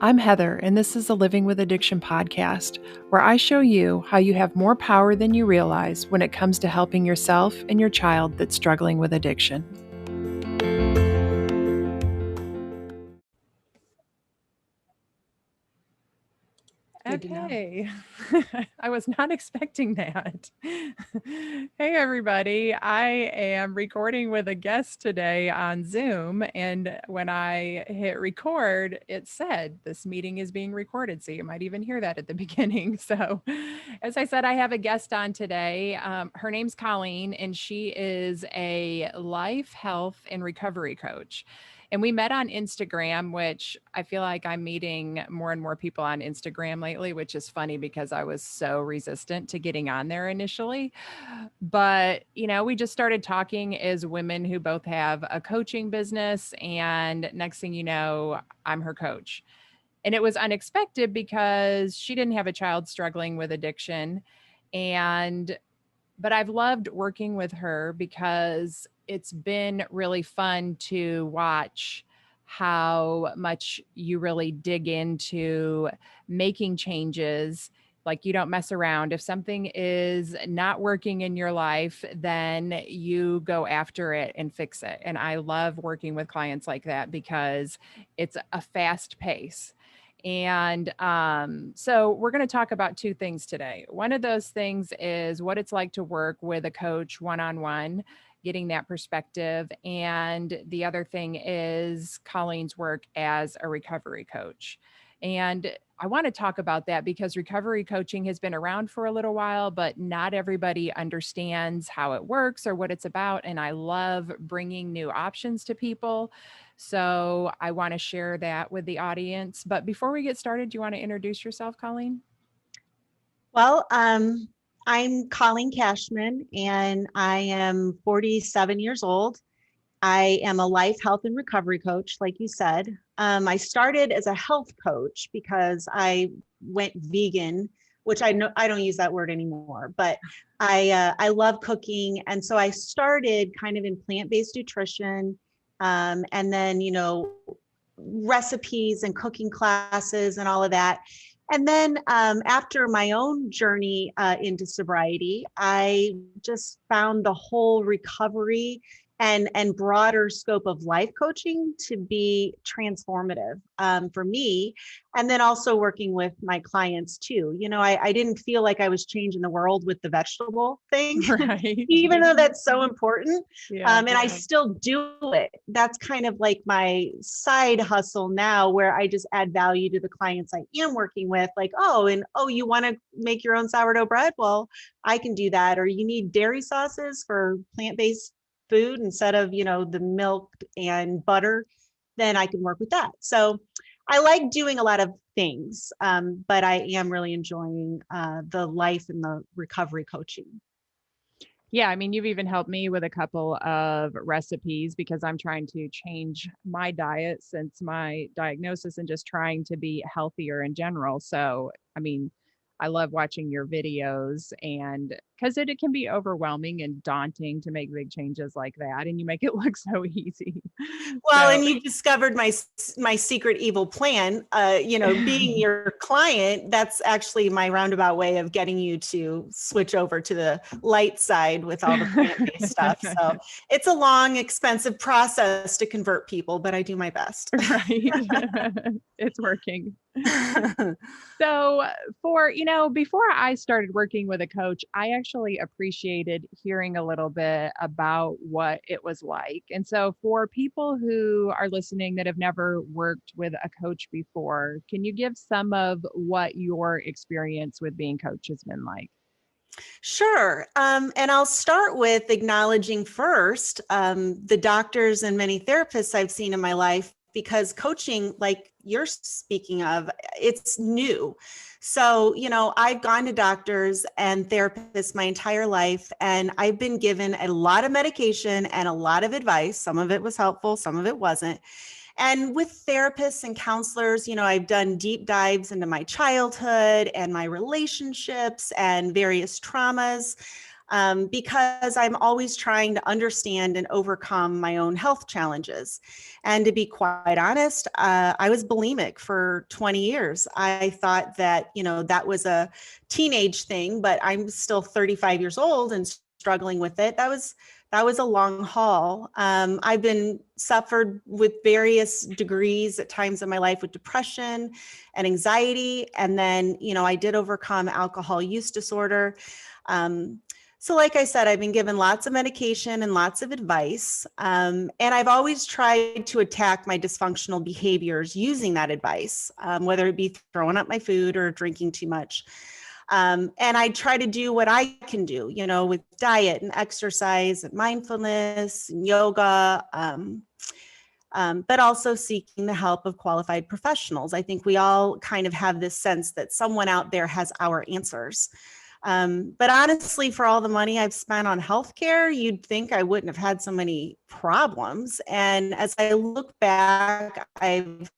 I'm Heather, and this is the Living with Addiction podcast, where I show you how you have more power than you realize when it comes to helping yourself and your child that's struggling with addiction. Okay. I was not expecting that. Hey, everybody. I am recording with a guest today on Zoom. And when I hit record, it said this meeting is being recorded. So you might even hear that at the beginning. So, as I said, I have a guest on today. Her name's Colleen, and she is a life, health, and recovery coach. And we met on Instagram, which I feel like I'm meeting more and more people on Instagram lately, which is funny because I was so resistant to getting on there initially. But, we just started talking as women who both have a coaching business. And next thing you know, I'm her coach. And it was unexpected because she didn't have a child struggling with addiction. But I've loved working with her because it's been really fun to watch how much you really dig into making changes. Like, you don't mess around. If something is not working in your life, then you go after it and fix it. And I love working with clients like that because it's a fast pace. And so we're going to talk about two things today. One of those things is what it's like to work with a coach one-on-one, getting that perspective. And the other thing is Colleen's work as a recovery coach. And I want to talk about that because recovery coaching has been around for a little while, but not everybody understands how it works or what it's about. And I love bringing new options to people. So I want to share that with the audience. But before we get started, do you want to introduce yourself, Colleen? Well, I'm Colleen Kachmann, and I am 47 years old. I am a life, health, and recovery coach, like you said. I started as a health coach because I went vegan, which I know I don't use that word anymore, but I love cooking, and so I started kind of in plant-based nutrition, and then recipes and cooking classes and all of that. And then after my own journey into sobriety, I just found the whole recovery and broader scope of life coaching to be transformative for me. And then also working with my clients too. I didn't feel like I was changing the world with the vegetable thing, Right. even though that's so important. Yeah. And I still do it. That's kind of like my side hustle now, where I just add value to the clients I am working with. Like, you want to make your own sourdough bread? Well, I can do that. Or you need dairy sauces for plant-based food instead of, the milk and butter, then I can work with that. So I like doing a lot of things, but I am really enjoying the life and the recovery coaching. Yeah, I mean, you've even helped me with a couple of recipes because I'm trying to change my diet since my diagnosis and just trying to be healthier in general. So, I mean, I love watching your videos, and because it can be overwhelming and daunting to make big changes like that, and you make it look so easy. Well, and you discovered my secret evil plan. Being your client, that's actually my roundabout way of getting you to switch over to the light side with all the plant-based stuff. So it's a long, expensive process to convert people, but I do my best. Right. It's working. So before I started working with a coach, I actually appreciated hearing a little bit about what it was like. And so for people who are listening that have never worked with a coach before, can you give some of what your experience with being coach has been like? Sure. And I'll start with acknowledging first the doctors and many therapists I've seen in my life, because coaching, like you're speaking of, it's new. So, I've gone to doctors and therapists my entire life, and I've been given a lot of medication and a lot of advice. Some of it was helpful, some of it wasn't. And with therapists and counselors, I've done deep dives into my childhood and my relationships and various traumas. because I'm always trying to understand and overcome my own health challenges. And to be quite honest, I was bulimic for 20 years. I thought that, that was a teenage thing, but I'm still 35 years old and struggling with it. That was a long haul. I've been suffered with various degrees at times in my life with depression and anxiety. And then, I did overcome alcohol use disorder. So like I said, I've been given lots of medication and lots of advice. And I've always tried to attack my dysfunctional behaviors using that advice, whether it be throwing up my food or drinking too much. And I try to do what I can do, with diet and exercise and mindfulness and yoga, but also seeking the help of qualified professionals. I think we all kind of have this sense that someone out there has our answers. But honestly, for all the money I've spent on healthcare, you'd think I wouldn't have had so many problems. And as I look back, I've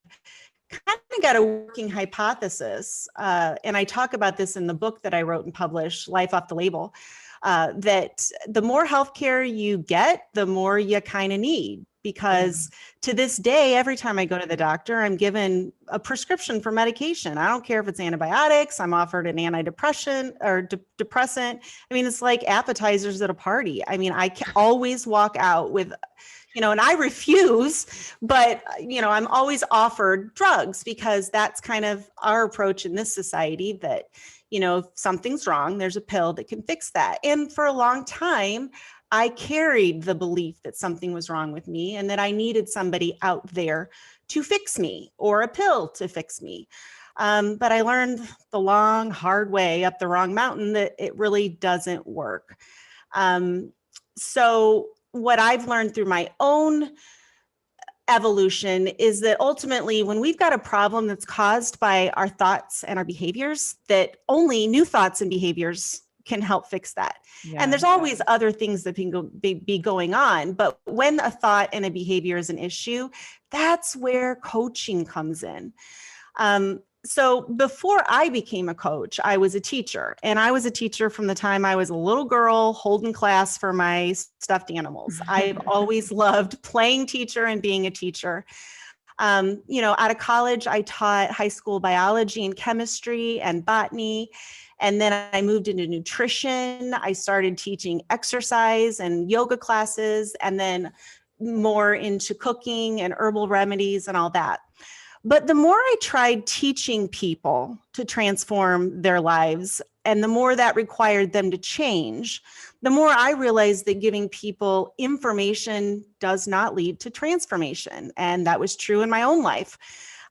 kind of got a working hypothesis, and I talk about this in the book that I wrote and published, Life Off the Label, that the more healthcare you get, the more you kind of need. Because to this day, every time I go to the doctor, I'm given a prescription for medication. I don't care if it's antibiotics. I'm offered an antidepressant or depressant. I mean, it's like appetizers at a party. I mean, I can always walk out with, and I refuse, but, I'm always offered drugs because that's kind of our approach in this society that, if something's wrong, there's a pill that can fix that. And for a long time, I carried the belief that something was wrong with me and that I needed somebody out there to fix me or a pill to fix me. But I learned the long, hard way up the wrong mountain that it really doesn't work. So what I've learned through my own evolution is that ultimately, when we've got a problem that's caused by our thoughts and our behaviors, that only new thoughts and behaviors can help fix that. Yeah. And there's always other things that can be going on. But when a thought and a behavior is an issue, that's where coaching comes in. So before I became a coach, I was a teacher, and I was a teacher from the time I was a little girl holding class for my stuffed animals. I've always loved playing teacher and being a teacher. Out of college, I taught high school biology and chemistry and botany. And then I moved into nutrition. I started teaching exercise and yoga classes, and then more into cooking and herbal remedies and all that. But the more I tried teaching people to transform their lives, and the more that required them to change, the more I realized that giving people information does not lead to transformation. And that was true in my own life.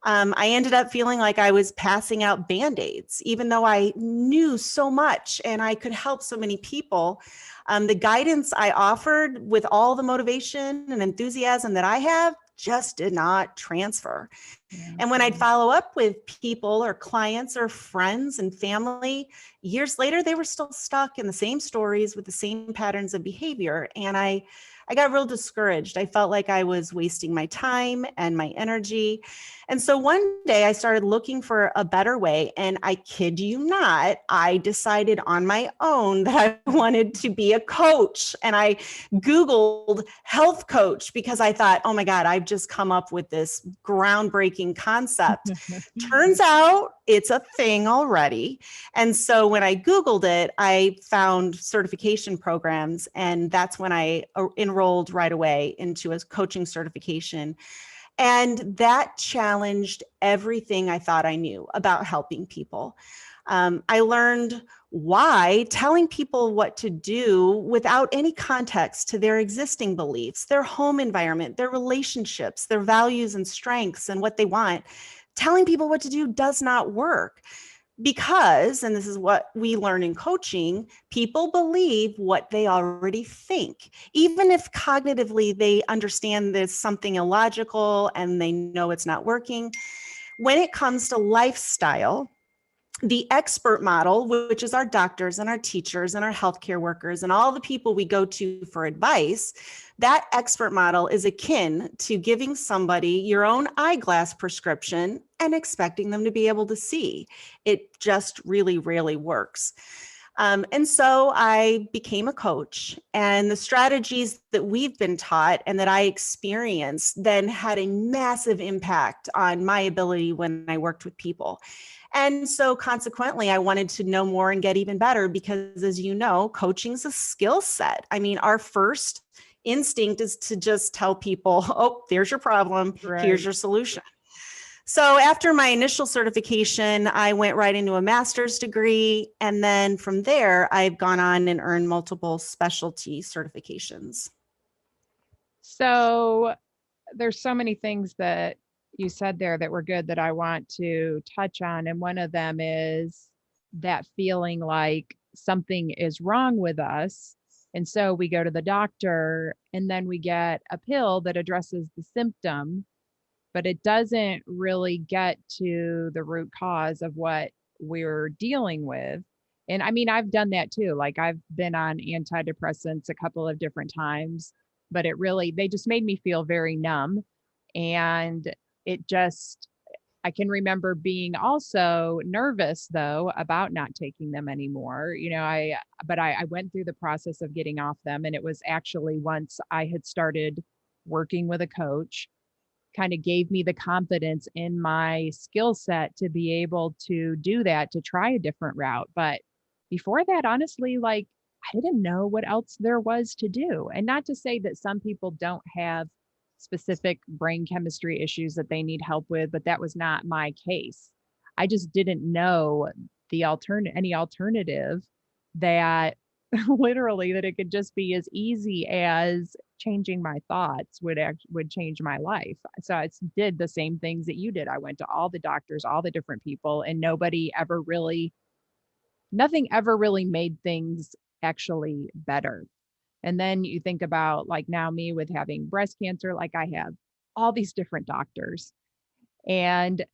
I ended up feeling like I was passing out Band-Aids, even though I knew so much and I could help so many people. The guidance I offered with all the motivation and enthusiasm that I have just did not transfer. Yeah. And when I'd follow up with people or clients or friends and family, years later, they were still stuck in the same stories with the same patterns of behavior. And I got real discouraged. I felt like I was wasting my time and my energy. And so one day I started looking for a better way. And I kid you not, I decided on my own that I wanted to be a coach. And I Googled health coach because I thought, oh my God, I've just come up with this groundbreaking concept. Turns out it's a thing already. And so when I Googled it, I found certification programs. And that's when I enrolled right away into a coaching certification. And that challenged everything I thought I knew about helping people. I learned why telling people what to do without any context to their existing beliefs, their home environment, their relationships, their values and strengths and what they want, telling people what to do does not work. Because, and this is what we learn in coaching, people believe what they already think. Even if cognitively they understand there's something illogical and they know it's not working. When it comes to lifestyle, the expert model, which is our doctors and our teachers and our healthcare workers and all the people we go to for advice, that expert model is akin to giving somebody your own eyeglass prescription and expecting them to be able to see. It just really rarely works. And so I became a coach, and the strategies that we've been taught and that I experienced then had a massive impact on my ability when I worked with people. And so consequently, I wanted to know more and get even better because, as you know, coaching is a skill set. I mean, our first instinct is to just tell people, oh, there's your problem, here's Right. your solution. So after my initial certification, I went right into a master's degree. And then from there, I've gone on and earned multiple specialty certifications. So there's so many things that you said there that were good that I want to touch on. And one of them is that feeling like something is wrong with us. And so we go to the doctor and then we get a pill that addresses the symptom, but it doesn't really get to the root cause of what we're dealing with. And I mean, I've done that too. Like I've been on antidepressants a couple of different times, but they just made me feel very numb. And it just, I can remember being also nervous though about not taking them anymore. I went through the process of getting off them. And it was actually once I had started working with a coach, kind of gave me the confidence in my skill set to be able to do that, to try a different route. But before that, honestly, like I didn't know what else there was to do. And not to say that some people don't have specific brain chemistry issues that they need help with, but that was not my case. I just didn't know any alternative that literally that it could just be as easy as changing my thoughts would change my life. So I did the same things that you did. I went to all the doctors, all the different people, and nothing ever really made things actually better. And then you think about like now me with having breast cancer, like I have all these different doctors, and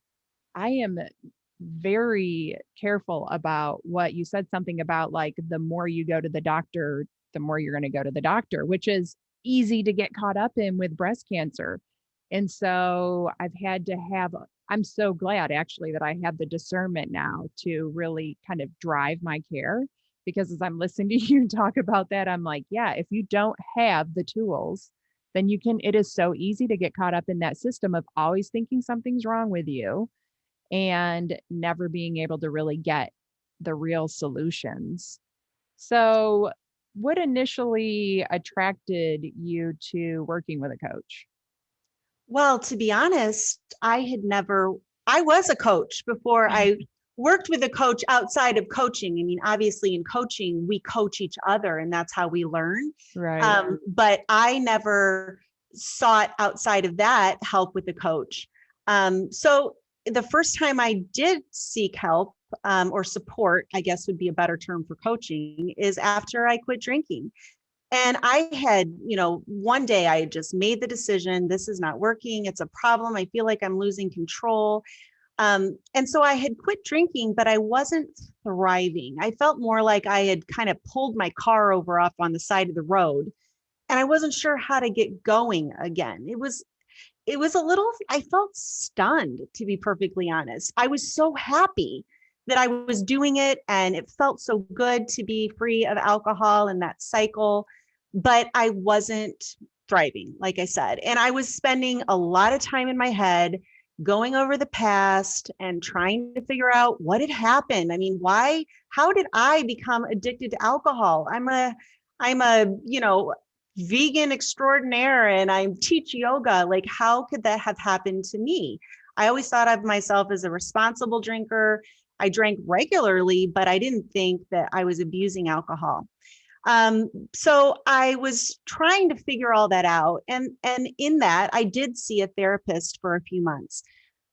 I am very careful about what you said, something about like the more you go to the doctor, the more you're going to go to the doctor, which is easy to get caught up in with breast cancer. And so I'm so glad actually that I have the discernment now to really kind of drive my care, because as I'm listening to you talk about that, I'm like, yeah, if you don't have the tools, then it is so easy to get caught up in that system of always thinking something's wrong with you and never being able to really get the real solutions. So, what initially attracted you to working with a coach? Well, to be honest, I was a coach before I worked with a coach outside of coaching. I mean, obviously in coaching, we coach each other and that's how we learn. Right. But I never sought outside of that help with the coach. So the first time I did seek help or support, I guess would be a better term for coaching, is after I quit drinking. And I had, one day I just made the decision, this is not working. It's a problem. I feel like I'm losing control. And so I had quit drinking, but I wasn't thriving. I felt more like I had kind of pulled my car over off on the side of the road, and I wasn't sure how to get going again. It was a little, I felt stunned, to be perfectly honest. I was so happy that I was doing it and it felt so good to be free of alcohol and that cycle, but I wasn't thriving, like I said. And I was spending a lot of time in my head going over the past and trying to figure out what had happened. I mean, how did I become addicted to alcohol? I'm a vegan extraordinaire and I teach yoga. Like, how could that have happened to me? I always thought of myself as a responsible drinker. I drank regularly, but I didn't think that I was abusing alcohol. So I was trying to figure all that out. And in that, I did see a therapist for a few months.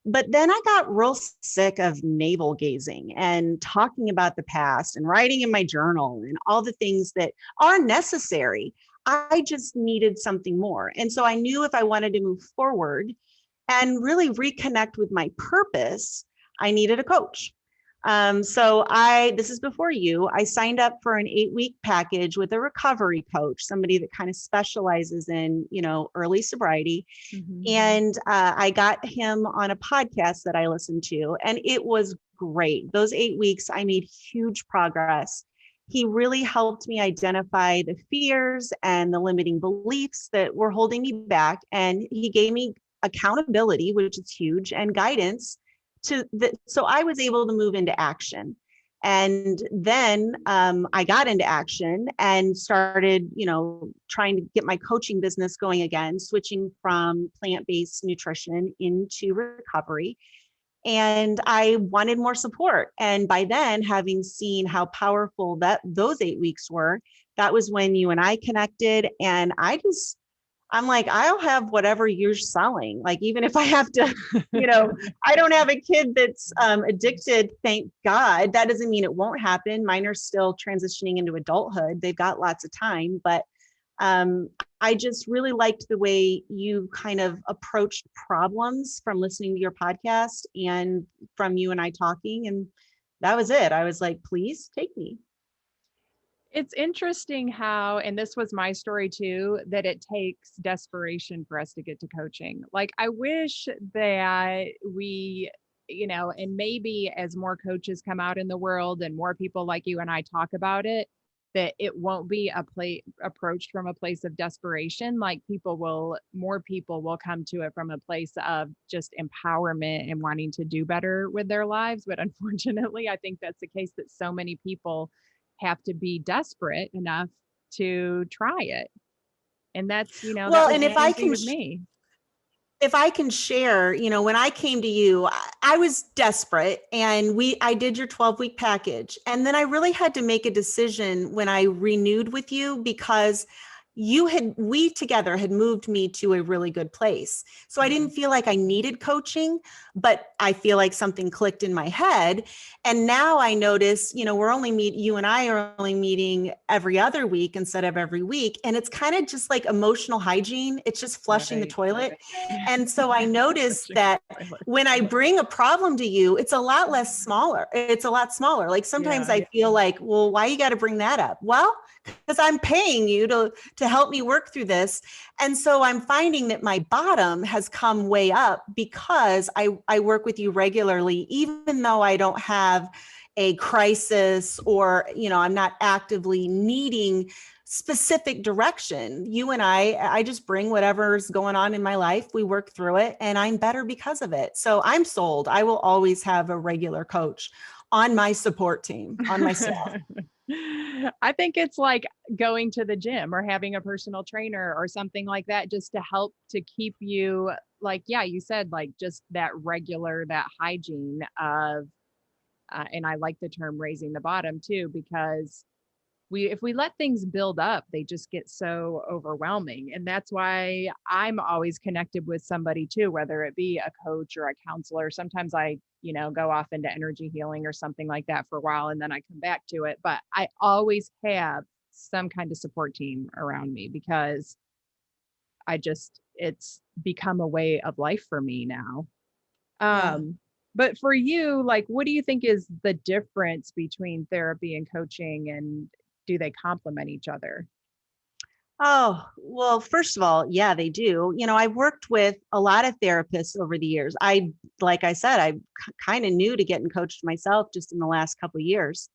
But then I got real sick of navel gazing and talking about the past and writing in my journal and all the things that are necessary. I just needed something more. And so I knew if I wanted to move forward and really reconnect with my purpose, I needed a coach. This is before I signed up for an 8-week package with a recovery coach, somebody that kind of specializes in, early sobriety. Mhm. And I got him on a podcast that I listened to, and it was great. Those 8 weeks, I made huge progress. he really helped me identify the fears and the limiting beliefs that were holding me back. And he gave me accountability, which is huge, and guidance so I was able to move into action. And then I got into action and started, trying to get my coaching business going again, switching from plant-based nutrition into recovery. And I wanted more support. And by then, having seen how powerful those 8 weeks were, that was when you and I connected. And I'm like, I'll have whatever you're selling. Like, even if I have to, I don't have a kid that's addicted, thank God. That doesn't mean it won't happen. Mine are still transitioning into adulthood. They've got lots of time, but I just really liked the way you kind of approached problems from listening to your podcast and from you and I talking. And that was it. I was like, please take me. It's interesting how, and this was my story too, that it takes desperation for us to get to coaching. Like, I wish that we, and maybe as more coaches come out in the world and more people like you and I talk about it, that it won't be approached from a place of desperation. Like, more people will come to it from a place of just empowerment and wanting to do better with their lives. But unfortunately, I think that's the case, that so many people have to be desperate enough to try it. And that's, well, that was and the same thing with me. If I can share, when I came to you, I was desperate, and I did your 12-week package. And then I really had to make a decision when I renewed with you, because we together had moved me to a really good place. So I didn't feel like I needed coaching, but I feel like something clicked in my head. And now I notice, you and I are only meeting every other week instead of every week. And it's kind of just like emotional hygiene. It's just flushing the toilet. And so I noticed that when I bring a problem to you, it's a lot smaller. Like, sometimes I feel like, well, why you got to bring that up? Well, because I'm paying you to help me work through this. And so I'm finding that my bottom has come way up because I work with you regularly, even though I don't have a crisis or, I'm not actively needing specific direction. You and I just bring whatever's going on in my life. We work through it, and I'm better because of it. So I'm sold. I will always have a regular coach on my support team, on my staff. I think it's like going to the gym or having a personal trainer or something like that, just to help to keep you, like, yeah, you said, like, just that hygiene of, and I like the term raising the bottom too, because if we let things build up, they just get so overwhelming. And that's why I'm always connected with somebody too, whether it be a coach or a counselor. Sometimes I, go off into energy healing or something like that for a while, and then I come back to it. But I always have some kind of support team around me, because it's become a way of life for me now. But for you, like, what do you think is the difference between therapy and coaching, and do they complement each other? Oh, well, first of all, yeah, they do. I've worked with a lot of therapists over the years. Like I said, I'm kind of new to getting coached myself just in the last couple of years.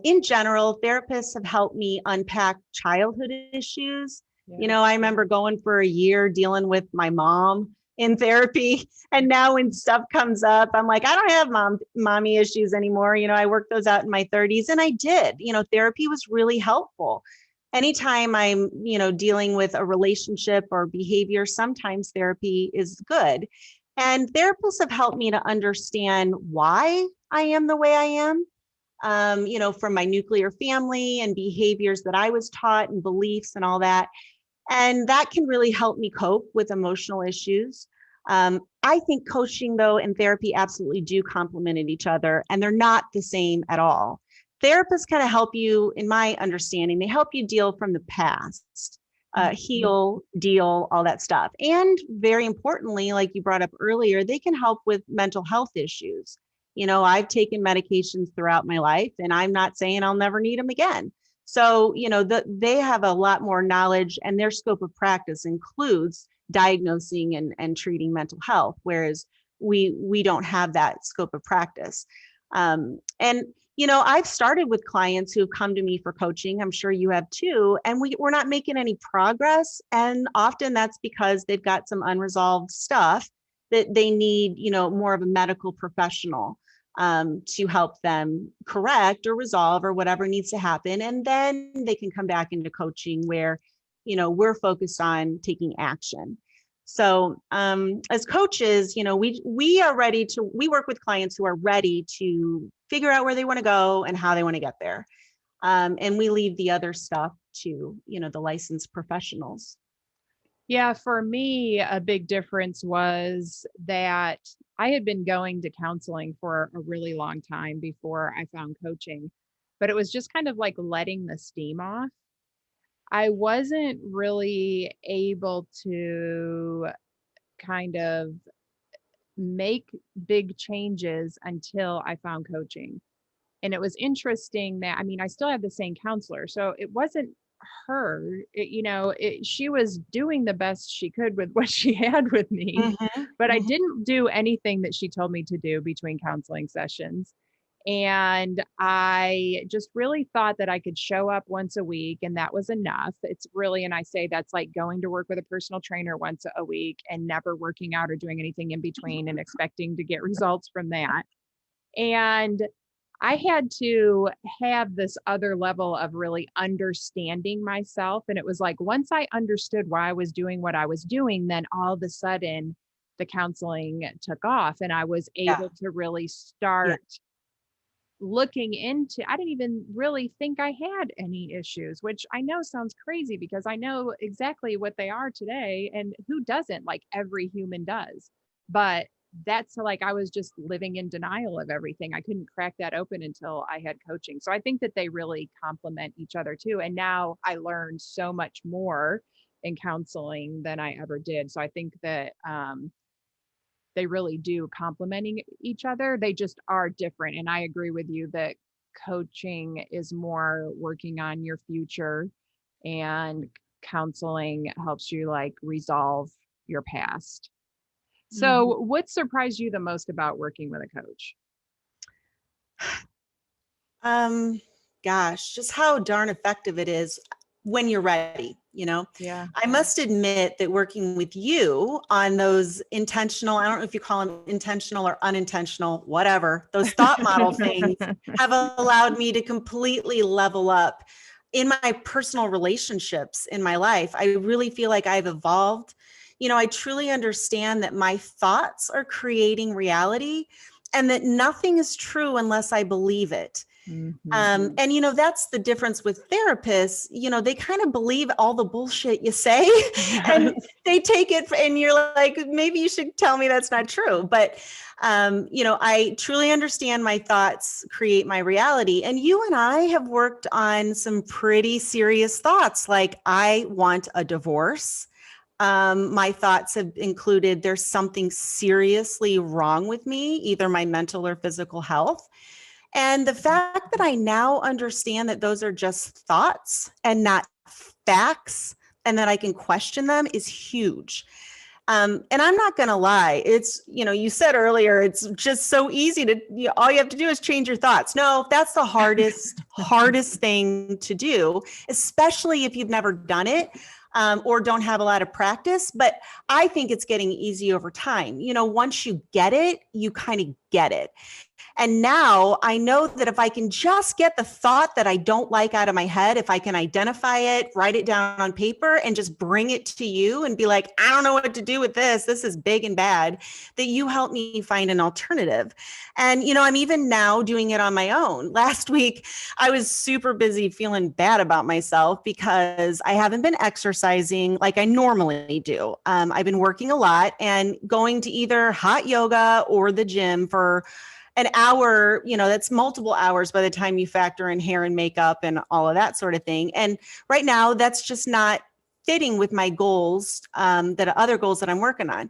In general, therapists have helped me unpack childhood issues. Yeah. I remember going for a year dealing with my mom in therapy. And now when stuff comes up, I'm like, I don't have mommy issues anymore. I worked those out in my 30s, and I did. Therapy was really helpful. Anytime I'm, dealing with a relationship or behavior, sometimes therapy is good. And therapists have helped me to understand why I am the way I am, from my nuclear family and behaviors that I was taught and beliefs and all that. And that can really help me cope with emotional issues. I think coaching, though, and therapy absolutely do complement each other, and they're not the same at all. Therapists kind of help you, in my understanding, they help you deal from the past, heal, deal, all that stuff. And very importantly, like you brought up earlier, they can help with mental health issues. I've taken medications throughout my life, and I'm not saying I'll never need them again. So, they have a lot more knowledge, and their scope of practice includes diagnosing and treating mental health, whereas we don't have that scope of practice. And I've started with clients who've come to me for coaching. I'm sure you have too. And we're not making any progress. And often that's because they've got some unresolved stuff that they need, more of a medical professional to help them correct or resolve or whatever needs to happen. And then they can come back into coaching where, we're focused on taking action. So as coaches, we are ready to, we work with clients who are ready to figure out where they want to go and how they want to get there. And we leave the other stuff to, the licensed professionals. Yeah, for me, a big difference was that I had been going to counseling for a really long time before I found coaching, but it was just kind of like letting the steam off. I wasn't really able to kind of make big changes until I found coaching. And it was interesting that, I mean, I still have the same counselor. So it wasn't her, she was doing the best she could with what she had with me, but I didn't do anything that she told me to do between counseling sessions. And I just really thought that I could show up once a week and that was enough. It's really, and I say that's like going to work with a personal trainer once a week and never working out or doing anything in between and expecting to get results from that. And I had to have this other level of really understanding myself. And it was like, once I understood why I was doing what I was doing, then all of a sudden the counseling took off and I was able to really start looking into, I didn't even really think I had any issues, which I know sounds crazy because I know exactly what they are today. And who doesn't? Like every human does. But that's like, I was just living in denial of everything. I couldn't crack that open until I had coaching. So I think that they really complement each other too. And now I learned so much more in counseling than I ever did. So I think that, they really do complementing each other. They just are different. And I agree with you that coaching is more working on your future and counseling helps you like resolve your past. So what surprised you the most about working with a coach? Gosh, just how darn effective it is when you're ready, Yeah. I must admit that working with you on those intentional, I don't know if you call them intentional or unintentional, whatever, those thought model things have allowed me to completely level up in my personal relationships in my life. I really feel like I've evolved. I truly understand that my thoughts are creating reality and that nothing is true unless I believe it. And, that's the difference with therapists. They kind of believe all the bullshit you say and they take it and you're like, maybe you should tell me that's not true. But, I truly understand my thoughts create my reality. And you and I have worked on some pretty serious thoughts. Like I want a divorce. My thoughts have included there's something seriously wrong with me, either my mental or physical health. And the fact that I now understand that those are just thoughts and not facts, and that I can question them is huge. And I'm not going to lie. It's, you said earlier, it's just so easy to, all you have to do is change your thoughts. No, that's the hardest thing to do, especially if you've never done it. Or don't have a lot of practice, but I think it's getting easy over time. Once you get it, you kind of get it. And now I know that if I can just get the thought that I don't like out of my head, if I can identify it, write it down on paper and just bring it to you and be like, I don't know what to do with this. This is big and bad, that you help me find an alternative. And, I'm even now doing it on my own. Last week, I was super busy feeling bad about myself because I haven't been exercising like I normally do. I've been working a lot and going to either hot yoga or the gym for an hour, that's multiple hours by the time you factor in hair and makeup and all of that sort of thing. And right now that's just not fitting with my goals, that other goals that I'm working on.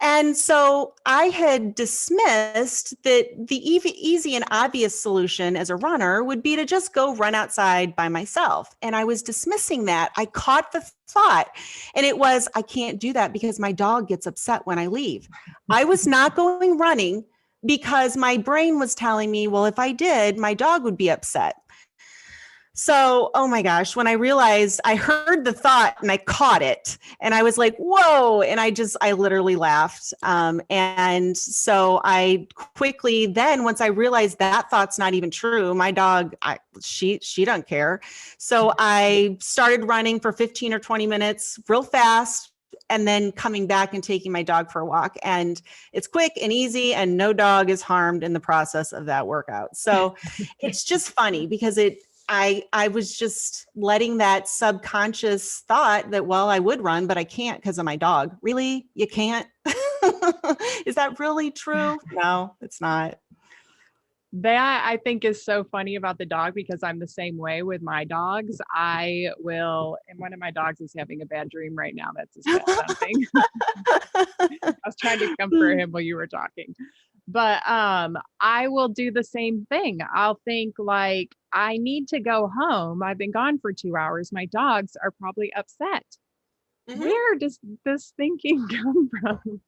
And so I had dismissed that the easy and obvious solution as a runner would be to just go run outside by myself. And I was dismissing that. I caught the thought and it was, I can't do that because my dog gets upset when I leave. I was not going running because my brain was telling me, well, if I did, my dog would be upset. So, oh my gosh, when I realized, I heard the thought and I caught it and I was like, whoa. And I literally laughed. And so I quickly, then once I realized that thought's not even true, my dog, she doesn't care. So I started running for 15 or 20 minutes real fast, and then coming back and taking my dog for a walk. And it's quick and easy, and no dog is harmed in the process of that workout. So it's just funny because I was just letting that subconscious thought that, well, I would run, but I can't because of my dog. Really? You can't? Is that really true? No, it's not. That I think is so funny about the dog, because I'm the same way with my dogs. I will, and one of my dogs is having a bad dream right now. That's his cat something. I was trying to comfort him while you were talking. But I will do the same thing. I'll think like, I need to go home. I've been gone for 2 hours. My dogs are probably upset. Mhm. Where does this thinking come from?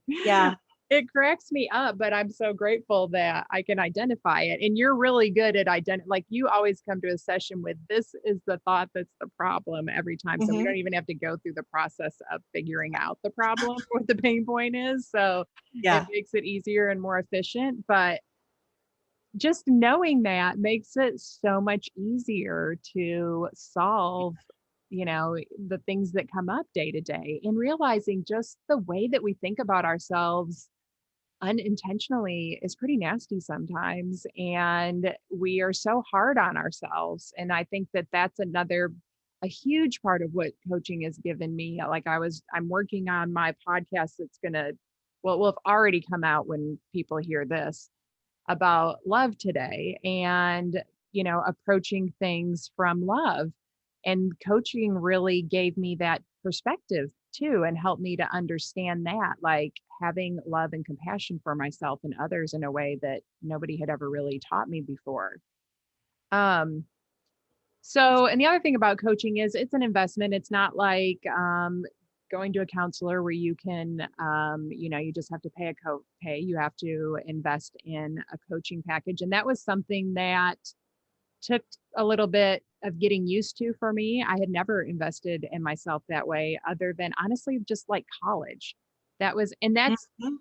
Yeah. It cracks me up, but I'm so grateful that I can identify it. And you're really good at like you always come to a session with, this is the thought that's the problem every time. So we don't Mhm. even have to go through the process of figuring out the problem, what the pain point is. So it Yeah. makes it easier and more efficient. But just knowing that makes it so much easier to solve, the things that come up day to day, and realizing just the way that we think about ourselves unintentionally is pretty nasty sometimes. And we are so hard on ourselves. And I think that that's a huge part of what coaching has given me. Like I'm working on my podcast that's will have already come out when people hear this, about love today, and, approaching things from love. And coaching really gave me that perspective too, and helped me to understand that, like having love and compassion for myself and others in a way that nobody had ever really taught me before. Um, so, and the other thing about coaching is it's an investment. It's not like going to a counselor where you can, you just have to pay pay. You have to invest in a coaching package. And that was something that took a little bit of getting used to for me. I had never invested in myself that way, other than honestly, just like college. And that's Mhm.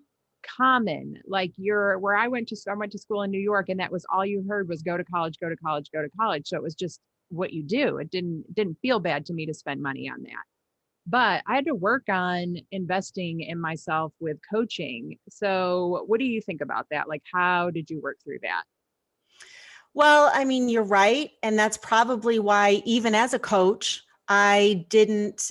common. Like where I went to school in New York, and that was all you heard was go to college, go to college, go to college. So it was just what you do. It didn't feel bad to me to spend money on that. But I had to work on investing in myself with coaching. So what do you think about that? Like, how did you work through that? Well, I mean, you're right. And that's probably why, even as a coach, I didn't,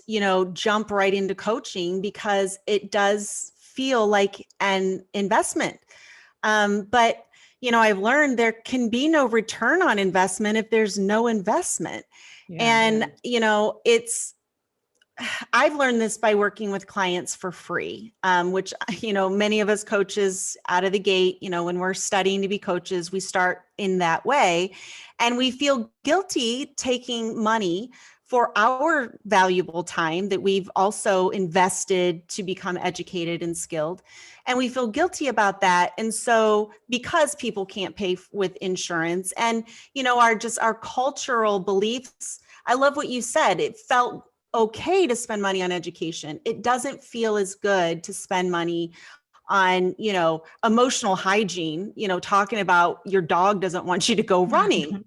jump right into coaching, because it does feel like an investment. But, I've learned there can be no return on investment if there's no investment. Yeah. And, I've learned this by working with clients for free, which, many of us coaches out of the gate, when we're studying to be coaches, we start in that way. And we feel guilty taking money for our valuable time that we've also invested to become educated and skilled. And we feel guilty about that. And so, because people can't pay with insurance and, our cultural beliefs, I love what you said. It felt okay to spend money on education. It doesn't feel as good to spend money on, emotional hygiene, talking about your dog doesn't want you to go running.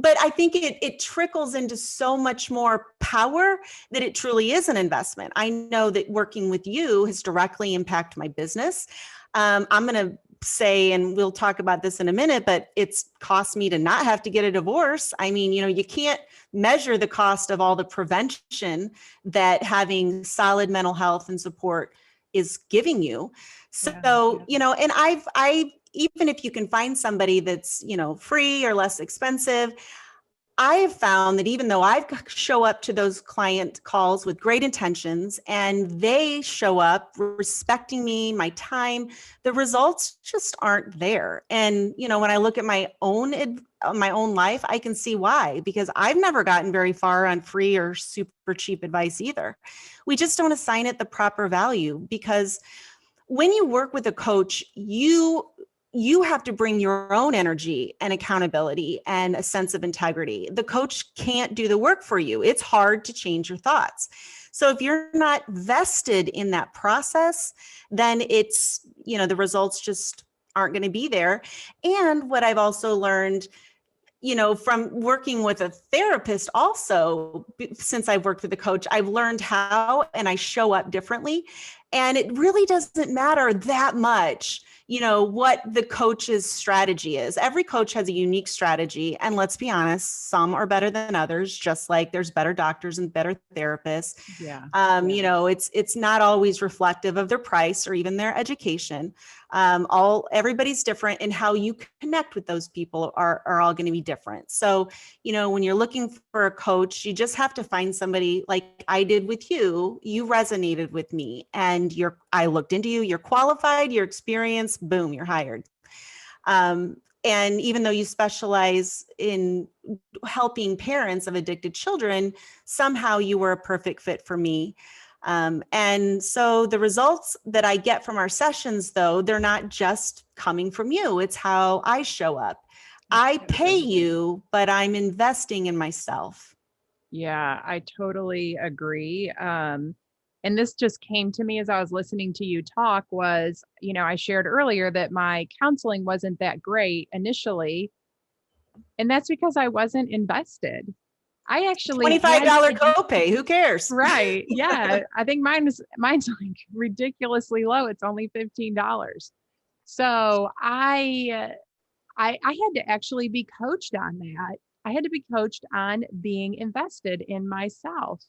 But I think it trickles into so much more power that it truly is an investment. I know that working with you has directly impacted my business. I'm going to say, and we'll talk about this in a minute, but it's cost me to not have to get a divorce. I mean, you can't measure the cost of all the prevention that having solid mental health and support is giving you. So, and I even if you can find somebody that's, free or less expensive, I have found that even though I show up to those client calls with great intentions and they show up respecting me, my time, the results just aren't there. And, when I look at my own life, I can see why, because I've never gotten very far on free or super cheap advice either. We just don't assign it the proper value, because when you work with a coach, you you have to bring your own energy and accountability and a sense of integrity. The coach can't do the work for you. It's hard to change your thoughts. So if you're not vested in that process, then it's, the results just aren't going to be there. And what I've also learned, from working with a therapist also, since I've worked with a coach, I've learned how and I show up differently. And it really doesn't matter that much, what the coach's strategy is. Every coach has a unique strategy. And let's be honest, some are better than others, just like there's better doctors and better therapists. Yeah. It's not always reflective of their price or even their education. Everybody's different, and how you connect with those people are all going to be different. So, when you're looking for a coach, you just have to find somebody like I did with you. You resonated with me, and I looked into you, you're qualified, you're experienced, boom, you're hired. And even though you specialize in helping parents of addicted children, somehow you were a perfect fit for me. And so the results that I get from our sessions, though, they're not just coming from you. It's how I show up. I pay you, but I'm investing in myself. Yeah, I totally agree. And this just came to me as I was listening to you talk was, I shared earlier that my counseling wasn't that great initially. And that's because I wasn't invested. I actually $25 copay. Who cares? Right. Yeah. I think mine's like ridiculously low. It's only $15. So I had to actually be coached on that. I had to be coached on being invested in myself.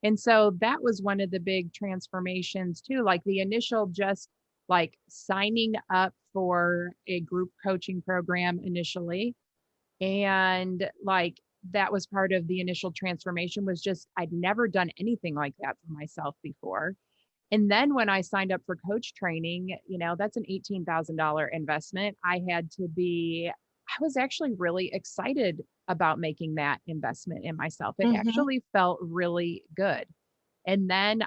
And so that was one of the big transformations too, like the initial just like signing up for a group coaching program initially. And like that was part of the initial transformation was just, I'd never done anything like that for myself before. And then when I signed up for coach training, that's an $18,000 investment. I was actually really excited about making that investment in myself. It actually felt really good. And then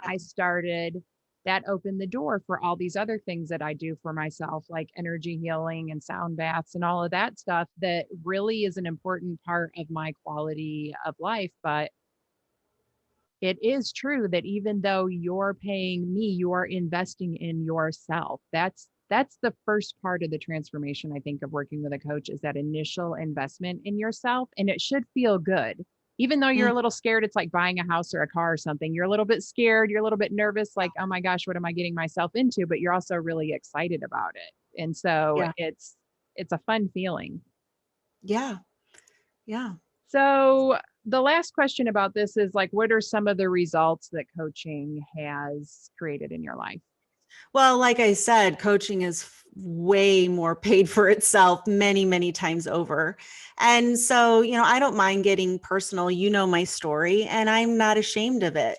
that opened the door for all these other things that I do for myself, like energy healing and sound baths and all of that stuff that really is an important part of my quality of life. But it is true that even though you're paying me, you are investing in yourself. That's the first part of the transformation, I think, of working with a coach is that initial investment in yourself. And it should feel good. Even though you're a little scared, it's like buying a house or a car or something. You're a little bit scared. You're a little bit nervous, like, oh my gosh, what am I getting myself into? But you're also really excited about it. And so it's a fun feeling. Yeah. Yeah. So the last question about this is like, what are some of the results that coaching has created in your life? Well, like I said, coaching is way more paid for itself many, many times over. And so, I don't mind getting personal. You know my story, and I'm not ashamed of it.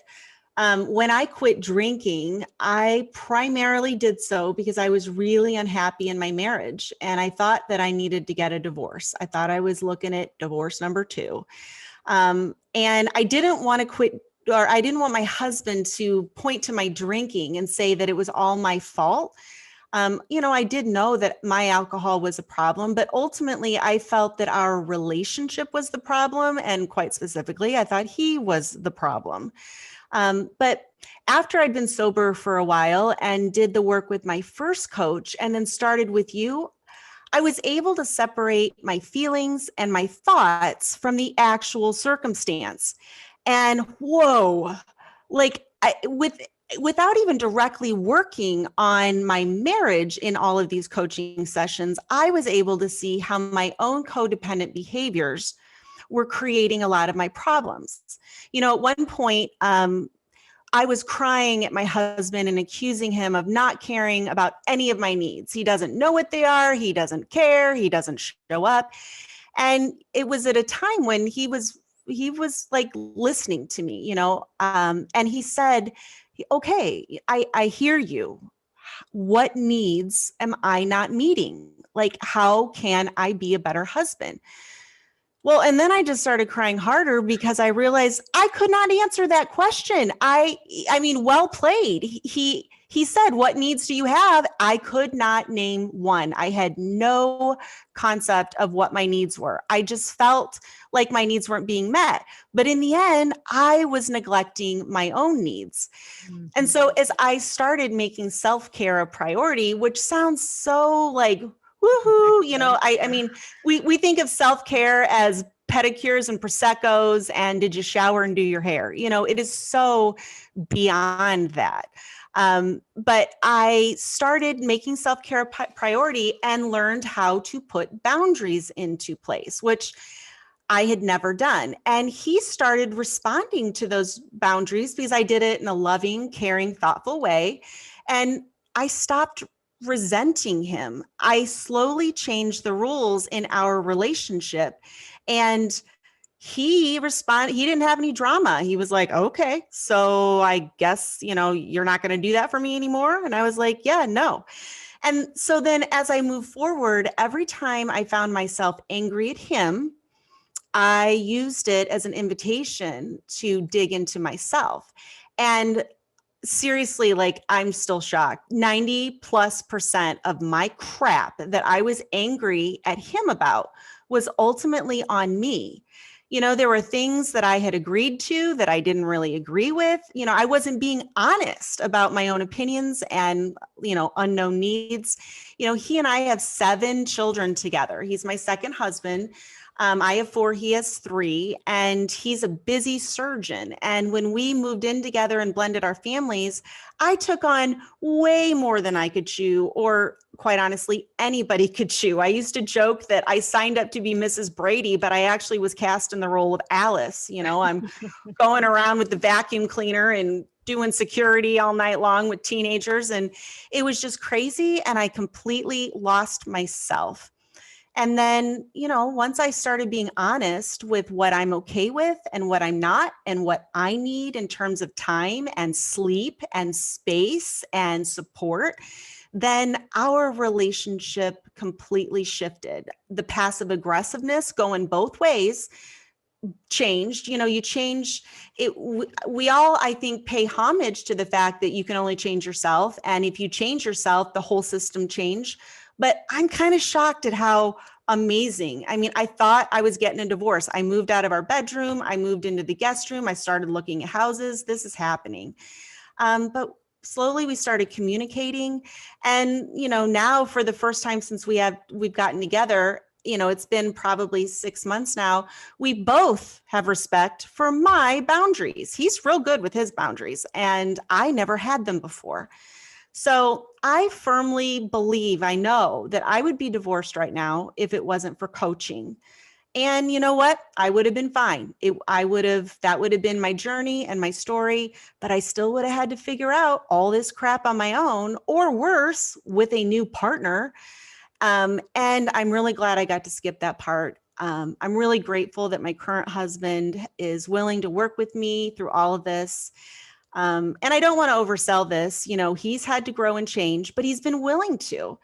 When I quit drinking, I primarily did so because I was really unhappy in my marriage. And I thought that I needed to get a divorce. I thought I was looking at divorce number 2. And I didn't want to quit, or I didn't want my husband to point to my drinking and say that it was all my fault. I did know that my alcohol was a problem, but ultimately I felt that our relationship was the problem. And quite specifically, I thought he was the problem. But after I'd been sober for a while and did the work with my first coach and then started with you, I was able to separate my feelings and my thoughts from the actual circumstance. And whoa, without even directly working on my marriage in all of these coaching sessions, I was able to see how my own codependent behaviors were creating a lot of my problems. At one point, I was crying at my husband and accusing him of not caring about any of my needs. He doesn't know what they are. He doesn't care. He doesn't show up. And it was at a time when he was like listening to me, and he said, okay, I hear you. What needs am I not meeting? Like, how can I be a better husband? Well, and then I just started crying harder because I realized I could not answer that question. I mean, well played. He said, "What needs do you have?" I could not name one. I had no concept of what my needs were. I just felt like my needs weren't being met. But in the end, I was neglecting my own needs. And so as I started making self-care a priority, which sounds so like woohoo, I mean, we think of self-care as pedicures and proseccos and did you shower and do your hair? It is so beyond that. But I started making self-care a priority and learned how to put boundaries into place, which I had never done. And he started responding to those boundaries because I did it in a loving, caring, thoughtful way. And I stopped resenting him. I slowly changed the rules in our relationship. And he didn't have any drama. He was like, "Okay, so I guess, you're not going to do that for me anymore." And I was like, "Yeah, no." And so then as I move forward, every time I found myself angry at him, I used it as an invitation to dig into myself. And seriously, like, I'm still shocked. 90+% of my crap that I was angry at him about was ultimately on me. There were things that I had agreed to that I didn't really agree with. I wasn't being honest about my own opinions and, unknown needs. He and I have 7 children together. He's my second husband. I have 4, he has 3, and he's a busy surgeon. And when we moved in together and blended our families, I took on way more than I could chew, or quite honestly, anybody could chew. I used to joke that I signed up to be Mrs. Brady, but I actually was cast in the role of Alice. I'm going around with the vacuum cleaner and doing security all night long with teenagers. And it was just crazy. And I completely lost myself. And then, once I started being honest with what I'm okay with and what I'm not, and what I need in terms of time and sleep and space and support, then our relationship completely shifted. The passive aggressiveness going both ways changed. You change it. We all, I think, pay homage to the fact that you can only change yourself. And if you change yourself, the whole system changed. But I'm kind of shocked at how amazing. I mean, I thought I was getting a divorce. I moved out of our bedroom. I moved into the guest room. I started looking at houses. This is happening. But slowly we started communicating. And, now for the first time since we've gotten together, it's been probably 6 months now. We both have respect for my boundaries. He's real good with his boundaries, and I never had them before. So I firmly believe, I know that I would be divorced right now if it wasn't for coaching. And you know what? I would have been fine. That would have been my journey and my story, but I still would have had to figure out all this crap on my own, or worse, with a new partner. And I'm really glad I got to skip that part. I'm really grateful that my current husband is willing to work with me through all of this. And I don't want to oversell this. He's had to grow and change, but he's been willing to.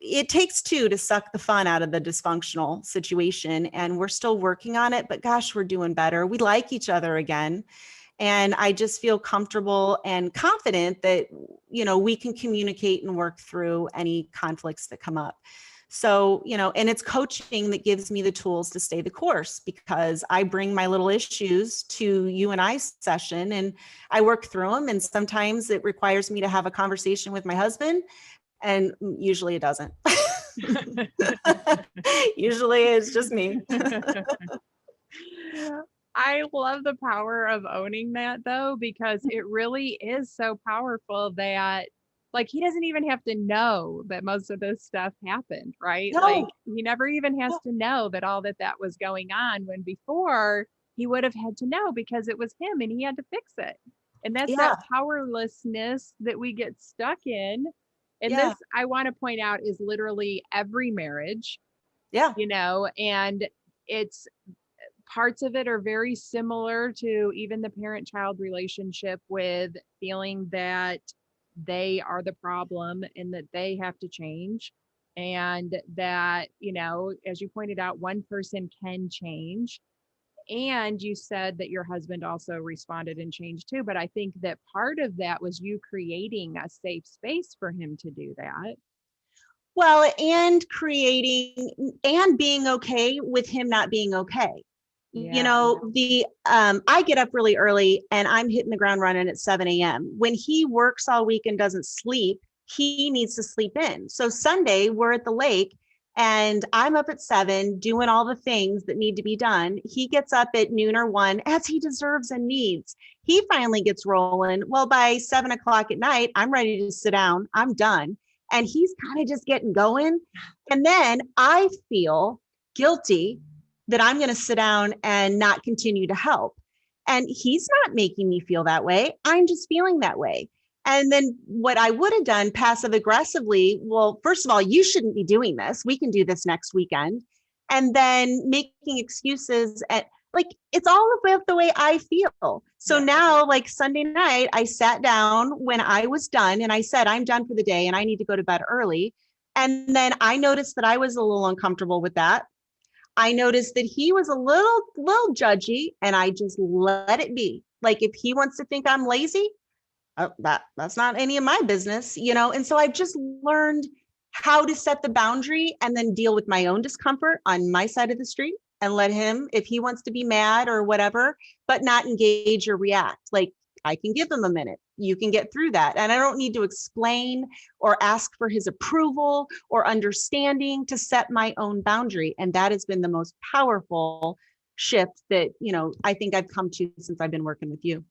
It takes 2 to suck the fun out of the dysfunctional situation, and we're still working on it, but gosh, we're doing better. We like each other again. And I just feel comfortable and confident that, we can communicate and work through any conflicts that come up. So, and it's coaching that gives me the tools to stay the course, because I bring my little issues to you and I session and I work through them. And sometimes it requires me to have a conversation with my husband, and usually it doesn't. Usually it's just me. I love the power of owning that, though, because it really is so powerful that, like, he doesn't even have to know that most of this stuff happened, right? No. Like, he never even has to know that all that was going on, when before he would have had to know because it was him and he had to fix it. And that's that powerlessness that we get stuck in. And this, I want to point out, is literally every marriage. Yeah. And it's, parts of it are very similar to even the parent-child relationship, with feeling that they are the problem and that they have to change. and that, as you pointed out, one person can change. And you said that your husband also responded and changed too. But I think that part of that was you creating a safe space for him to do that. Well, and creating and being okay with him not being okay. Yeah. I get up really early and I'm hitting the ground running at 7 a.m. When he works all week and doesn't sleep, he needs to sleep in. So Sunday, we're at the lake and I'm up at 7 doing all the things that need to be done. He gets up at noon or 1 as he deserves and needs. He finally gets rolling. Well, by 7 o'clock at night, I'm ready to sit down. I'm done. And he's kind of just getting going. And then I feel guilty that I'm going to sit down and not continue to help. And he's not making me feel that way. I'm just feeling that way. And then what I would have done passive aggressively, well, first of all, you shouldn't be doing this. We can do this next weekend. And then making excuses at like, it's all about the way I feel. So now, like Sunday night, I sat down when I was done and I said, I'm done for the day and I need to go to bed early. And then I noticed that I was a little uncomfortable with that. I noticed that he was a little judgy and I just let it be. Like if he wants to think I'm lazy, that's not any of my business, And so I've just learned how to set the boundary and then deal with my own discomfort on my side of the street and let him, if he wants to be mad or whatever, but not engage or react. Like I can give him a minute. You can get through that. And I don't need to explain or ask for his approval or understanding to set my own boundary. And that has been the most powerful shift that, I think I've come to since I've been working with you.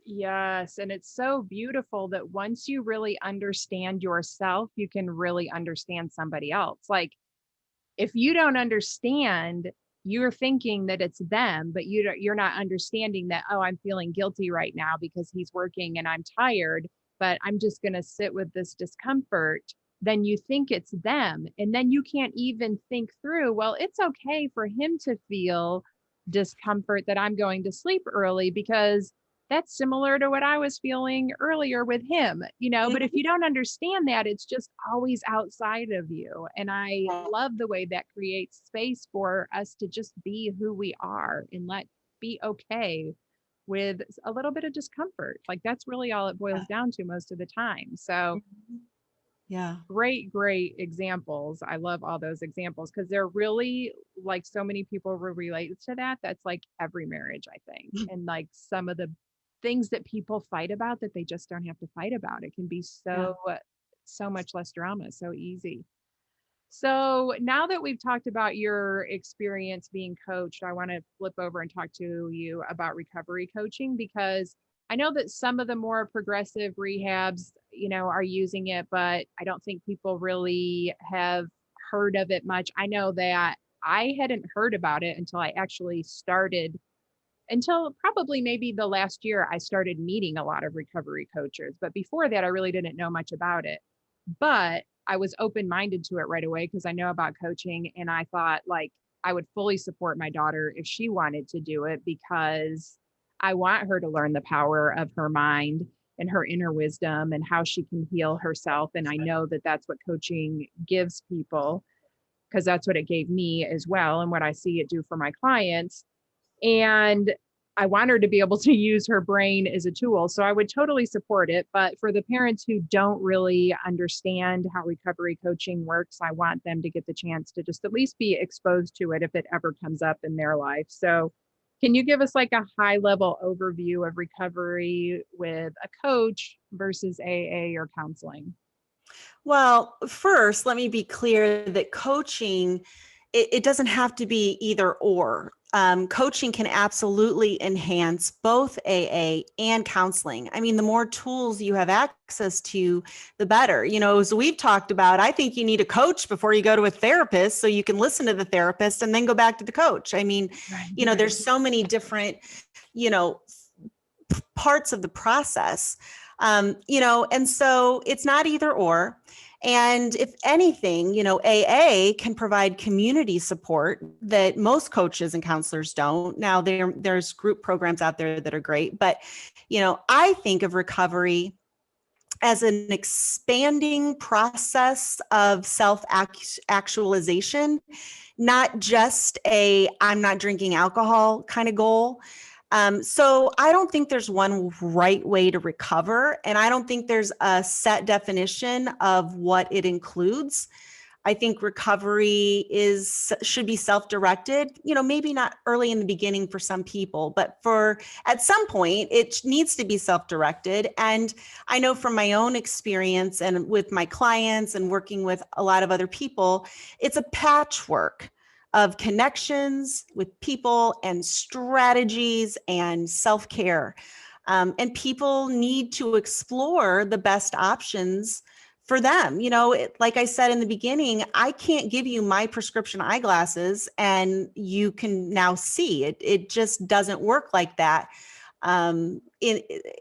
Yes. And it's so beautiful that once you really understand yourself, you can really understand somebody else. Like if you don't understand, you're thinking that it's them, but you're not understanding that, oh, I'm feeling guilty right now because he's working and I'm tired, but I'm just going to sit with this discomfort. Then you think it's them. And then you can't even think through, well, it's okay for him to feel discomfort that I'm going to sleep early because that's similar to what I was feeling earlier with him, but if you don't understand that, it's just always outside of you. And I love the way that creates space for us to just be who we are and be okay with a little bit of discomfort. Like that's really all it boils down to most of the time. So yeah, great examples. I love all those examples because they're really like so many people will relate to that. That's like every marriage, I think. And like some of the things that people fight about that they just don't have to fight about. It can be so much less drama, so easy. So now that we've talked about your experience being coached, I want to flip over and talk to you about recovery coaching because I know that some of the more progressive rehabs, are using it, but I don't think people really have heard of it much. I know that I hadn't heard about it until I actually started until probably maybe the last year, I started meeting a lot of recovery coaches. But before that, I really didn't know much about it. But I was open-minded to it right away because I know about coaching. And I thought like I would fully support my daughter if she wanted to do it because I want her to learn the power of her mind and her inner wisdom and how she can heal herself. And I know that that's what coaching gives people because that's what it gave me as well and what I see it do for my clients. And I want her to be able to use her brain as a tool. So I would totally support it. But for the parents who don't really understand how recovery coaching works, I want them to get the chance to just at least be exposed to it if it ever comes up in their life. So can you give us like a high level overview of recovery with a coach versus AA or counseling? Well, first, let me be clear that coaching, it doesn't have to be either or. Coaching can absolutely enhance both AA and counseling. I mean, the more tools you have access to, the better. As we've talked about, I think you need a coach before you go to a therapist so you can listen to the therapist and then go back to the coach. I mean, there's so many different, parts of the process, and so it's not either or. And if anything, AA can provide community support that most coaches and counselors don't. Now there's group programs out there that are great, but, I think of recovery as an expanding process of self-actualization, not just a I'm not drinking alcohol kind of goal. So I don't think there's one right way to recover, and I don't think there's a set definition of what it includes. I think recovery should be self-directed, maybe not early in the beginning for some people, but at some point it needs to be self-directed. And I know from my own experience and with my clients and working with a lot of other people, it's a patchwork of connections with people and strategies and self-care. And people need to explore the best options for them. Like I said in the beginning, I can't give you my prescription eyeglasses and you can now see it. It just doesn't work like that.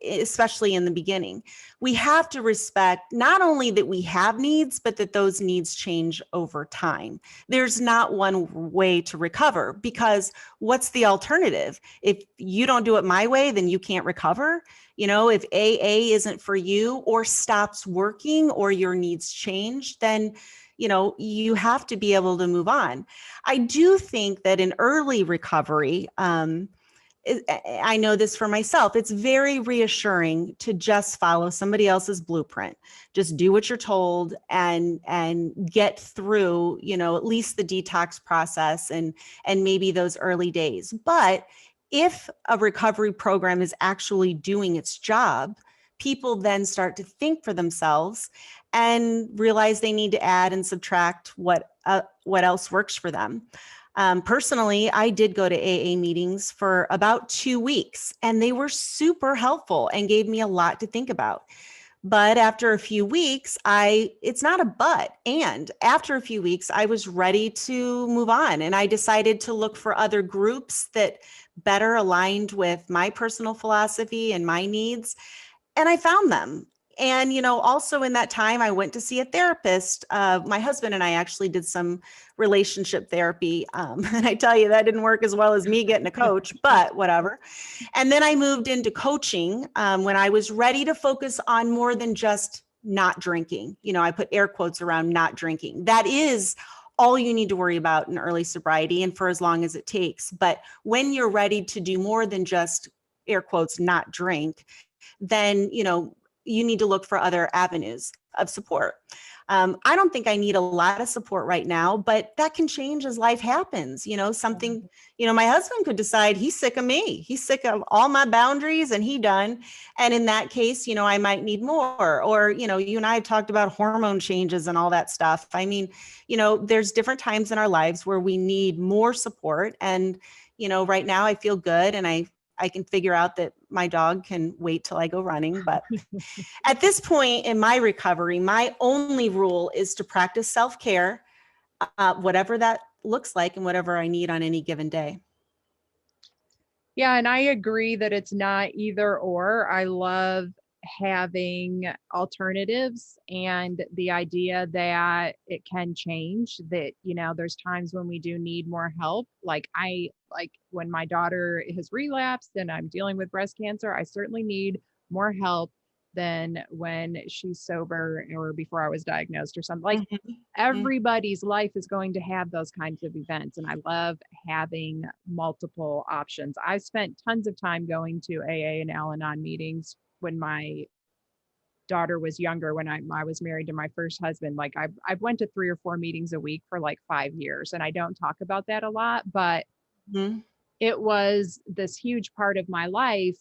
Especially in the beginning, we have to respect not only that we have needs, but that those needs change over time. There's not one way to recover, because what's the alternative? If you don't do it my way, then you can't recover. If AA isn't for you or stops working or your needs change, then you have to be able to move on. I do think that in early recovery, I know this for myself, it's very reassuring to just follow somebody else's blueprint. Just do what you're told and get through, at least the detox process and maybe those early days. But if a recovery program is actually doing its job, people then start to think for themselves and realize they need to add and subtract what else works for them. Personally, I did go to AA meetings for about 2 weeks, and they were super helpful and gave me a lot to think about. But after a few weeks, it's not a but, and after a few weeks, I was ready to move on, and I decided to look for other groups that better aligned with my personal philosophy and my needs. And I found them. And, also in that time, I went to see a therapist. My husband and I actually did some relationship therapy. And I tell you, that didn't work as well as me getting a coach, but whatever. And then I moved into coaching when I was ready to focus on more than just not drinking. I put air quotes around not drinking. That is all you need to worry about in early sobriety and for as long as it takes. But when you're ready to do more than just air quotes, not drink, then, you need to look for other avenues of support. I don't think I need a lot of support right now, but that can change as life happens. My husband could decide he's sick of me. He's sick of all my boundaries and he done. And in that case, I might need more. Or, you and I have talked about hormone changes and all that stuff. I mean, there's different times in our lives where we need more support. And, right now I feel good and I can figure out that my dog can wait till I go running. But at this point in my recovery, my only rule is to practice self-care, whatever that looks like and whatever I need on any given day. Yeah, and I agree that it's not either or. I love having alternatives and the idea that it can change, that, there's times when we do need more help. Like when my daughter has relapsed and I'm dealing with breast cancer, I certainly need more help than when she's sober or before I was diagnosed or something. Like everybody's life is going to have those kinds of events. And I love having multiple options. I spent tons of time going to AA and Al-Anon meetings when my daughter was younger, when I was married to my first husband. Like I've went to 3 or 4 meetings a week for like 5 years. And I don't talk about that a lot, but it was this huge part of my life.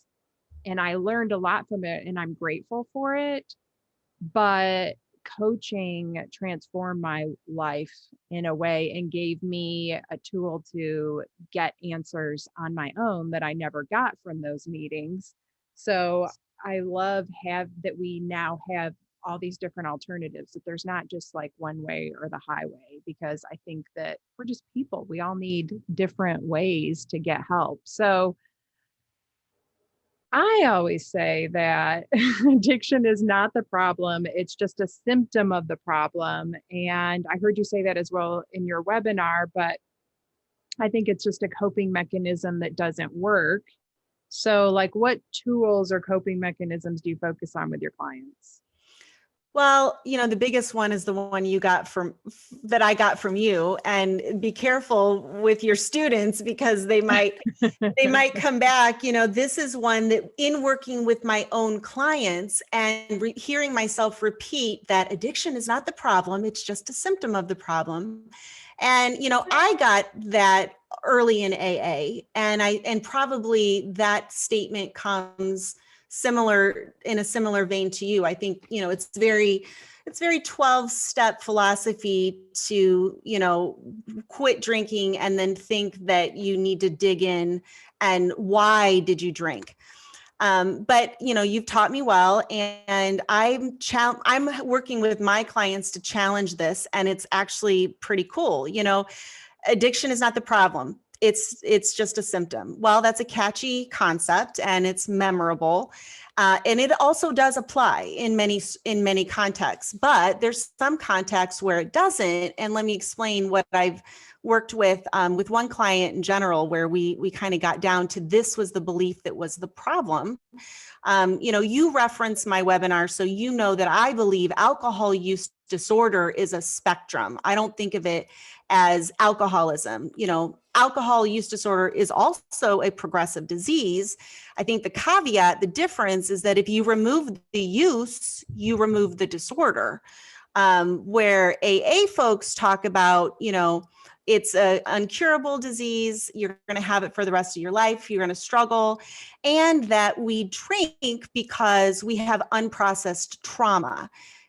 And I learned a lot from it and I'm grateful for it. But coaching transformed my life in a way and gave me a tool to get answers on my own that I never got from those meetings. So I love that we now have all these different alternatives, that there's not just like one way or the highway, because I think that we're just people. We all need different ways to get help. So I always say that addiction is not the problem. It's just a symptom of the problem. And I heard you say that as well in your webinar, but I think it's just a coping mechanism that doesn't work. So like, what tools or coping mechanisms do you focus on with your clients? Well, the biggest one is the one that I got from you, and be careful with your students because they might come back. This is one that, in working with my own clients and hearing myself repeat that addiction is not the problem, it's just a symptom of the problem. And, I got that early in AA, and probably that statement comes in a similar vein to you. I think, it's very 12-step philosophy to, quit drinking and then think that you need to dig in and why did you drink? But you've taught me well, and I'm working with my clients to challenge this, and it's actually pretty cool. Addiction is not the problem. It's just a symptom. Well, that's a catchy concept and it's memorable. And it also does apply in many contexts, but there's some contexts where it doesn't. And let me explain what I've worked with one client in general, where we kind of got down to this was the belief that was the problem. You reference my webinar, so you know that I believe alcohol use disorder is a spectrum. I don't think of it as alcoholism. Alcohol use disorder is also a progressive disease. I think the difference is that if you remove the use, you remove the disorder. Where AA folks talk about, it's an incurable disease. You're going to have it for the rest of your life. You're going to struggle. And that we drink because we have unprocessed trauma.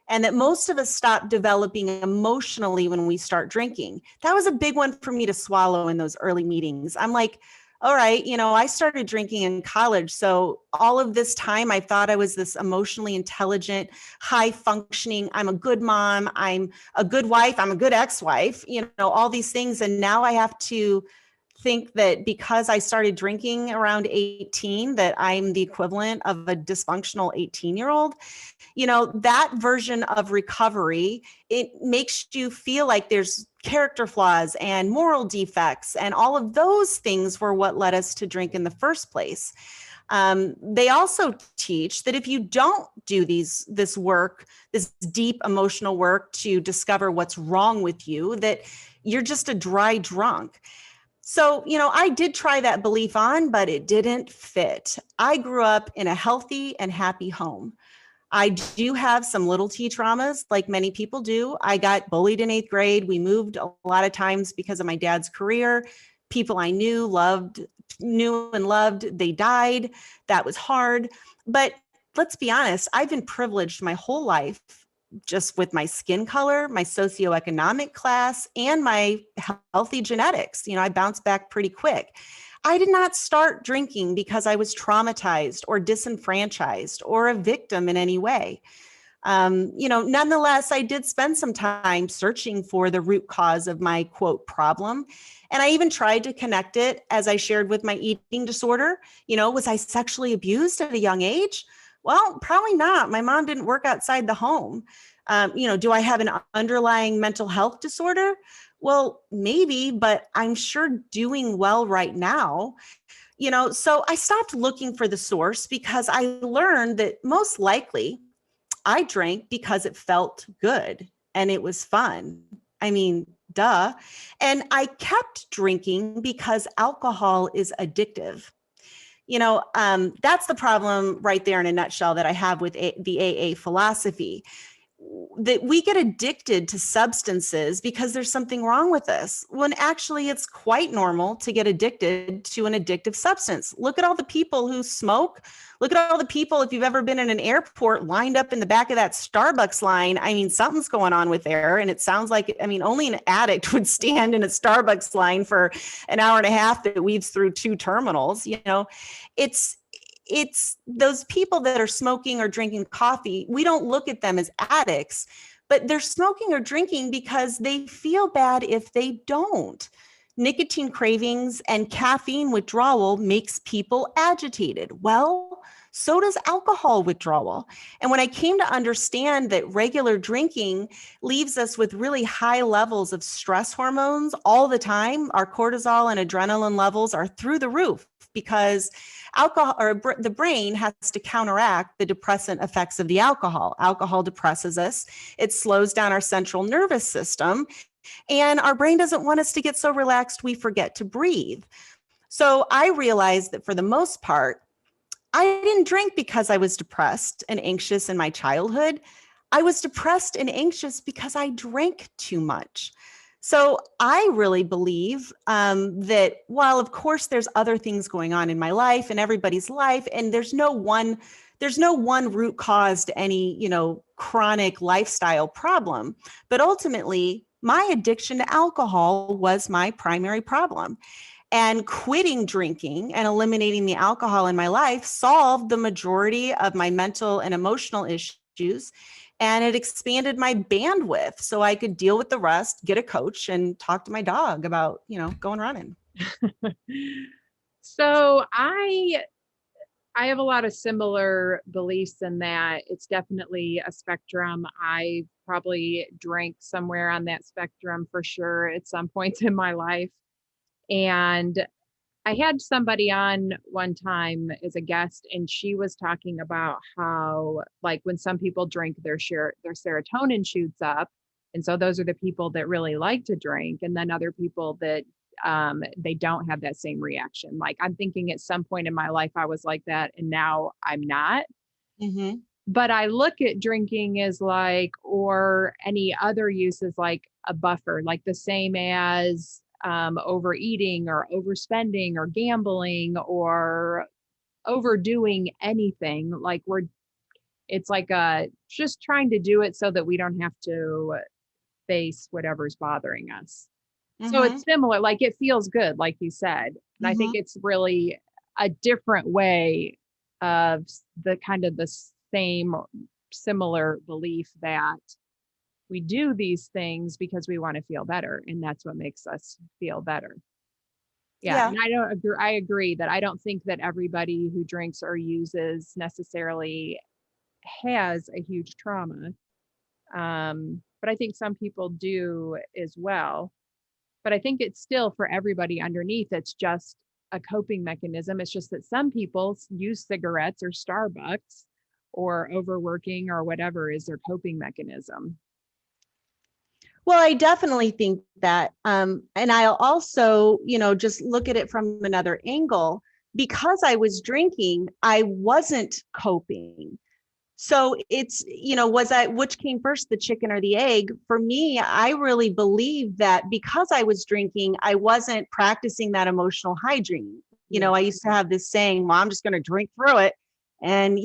And that most of us stop developing emotionally when we start drinking. That was a big one for me to swallow in those early meetings. I'm like, all right, I started drinking in college. So all of this time, I thought I was this emotionally intelligent, high functioning, I'm a good mom, I'm a good wife, I'm a good ex-wife, all these things. And now I have to think that because I started drinking around 18, that I'm the equivalent of a dysfunctional 18-year-old. That version of recovery, it makes you feel like there's character flaws and moral defects, and all of those things were what led us to drink in the first place. They also teach that if you don't do this work, this deep emotional work to discover what's wrong with you, that you're just a dry drunk. So, I did try that belief on, but it didn't fit. I grew up in a healthy and happy home. I do have some little T traumas, like many people do. I got bullied in 8th grade. We moved a lot of times because of my dad's career. People I knew and loved, they died. That was hard. But let's be honest, I've been privileged my whole life, just with my skin color, my socioeconomic class, and my healthy genetics. I bounced back pretty quick. I did not start drinking because I was traumatized or disenfranchised or a victim in any way. Nonetheless, I did spend some time searching for the root cause of my quote problem. And I even tried to connect it, as I shared with my eating disorder. Was I sexually abused at a young age? Well, probably not. My mom didn't work outside the home. Do I have an underlying mental health disorder? Well, maybe, but I'm sure doing well right now. So I stopped looking for the source because I learned that most likely I drank because it felt good and it was fun. I mean, duh. And I kept drinking because alcohol is addictive. That's the problem right there in a nutshell that I have with the AA philosophy. That we get addicted to substances because there's something wrong with us, when actually it's quite normal to get addicted to an addictive substance. Look at all the people who smoke. Look at all the people, if you've ever been in an airport, lined up in the back of that Starbucks line. I mean, something's going on with there. And it sounds like, only an addict would stand in a Starbucks line for an hour and a half that weaves through 2 terminals. It's those people that are smoking or drinking coffee. We don't look at them as addicts, but they're smoking or drinking because they feel bad if they don't. Nicotine cravings and caffeine withdrawal makes people agitated. Well, so does alcohol withdrawal. And when I came to understand that regular drinking leaves us with really high levels of stress hormones all the time, our cortisol and adrenaline levels are through the roof because alcohol, or the brain, has to counteract the depressant effects of the alcohol. Alcohol depresses us. It slows down our central nervous system, and our brain doesn't want us to get so relaxed we forget to breathe. So I realized that for the most part, I didn't drink because I was depressed and anxious in my childhood. I was depressed and anxious because I drank too much. So I really believe that while, of course, there's other things going on in my life and everybody's life, and there's no one root cause to any, chronic lifestyle problem, but ultimately my addiction to alcohol was my primary problem. And quitting drinking and eliminating the alcohol in my life solved the majority of my mental and emotional issues. And it expanded my bandwidth so I could deal with the rest, get a coach, and talk to my dog about, going running. So I have a lot of similar beliefs in that it's definitely a spectrum. I probably drank somewhere on that spectrum for sure at some points in my life. And I had somebody on one time as a guest, and she was talking about how, like, when some people drink, their serotonin shoots up. And so those are the people that really like to drink. And then other people that they don't have that same reaction. Like, I'm thinking at some point in my life, I was like that, and now I'm not. Mm-hmm. But I look at drinking as like, or any other use as like a buffer, like the same as overeating or overspending or gambling or overdoing anything. Like, it's like just trying to do it so that we don't have to face whatever's bothering us. Mm-hmm. So it's similar, like it feels good, like you said. And I think it's really a different way of the kind of the same similar belief that we do these things because we want to feel better, and that's what makes us feel better. Yeah. And I agree that I don't think that everybody who drinks or uses necessarily has a huge trauma. But I think some people do as well. But I think it's still, for everybody underneath, it's just a coping mechanism. It's just that some people use cigarettes or Starbucks or overworking or whatever is their coping mechanism. Well, I definitely think that. And I'll also, just look at it from another angle. Because I was drinking, I wasn't coping. So it's, which came first, the chicken or the egg? For me, I really believe that because I was drinking, I wasn't practicing that emotional hygiene. I used to have this saying, well, I'm just going to drink through it. And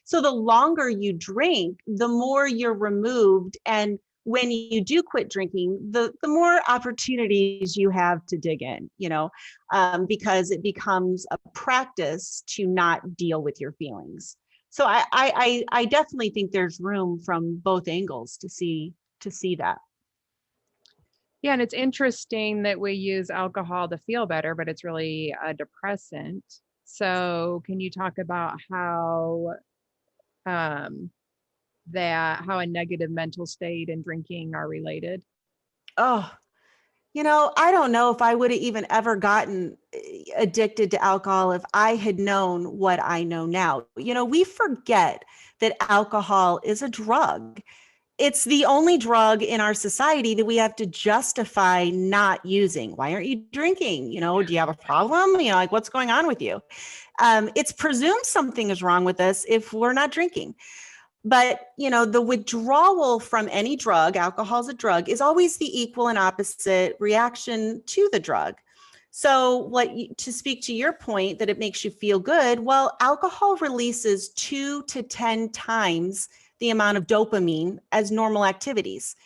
so the longer you drink, the more you're removed. And when you do quit drinking, the more opportunities you have to dig in, because it becomes a practice to not deal with your feelings. So I definitely think there's room from both angles to see that. Yeah, and it's interesting that we use alcohol to feel better, but it's really a depressant. So can you talk about how a negative mental state and drinking are related? Oh, I don't know if I would have even ever gotten addicted to alcohol if I had known what I know now. We forget that alcohol is a drug. It's the only drug in our society that we have to justify not using. Why aren't you drinking? Do you have a problem? Like, what's going on with you? It's presumed something is wrong with us if we're not drinking. But, the withdrawal from any drug, alcohol is a drug, is always the equal and opposite reaction to the drug. So to speak to your point that it makes you feel good, well, alcohol releases 2 to 10 times the amount of dopamine as normal activities.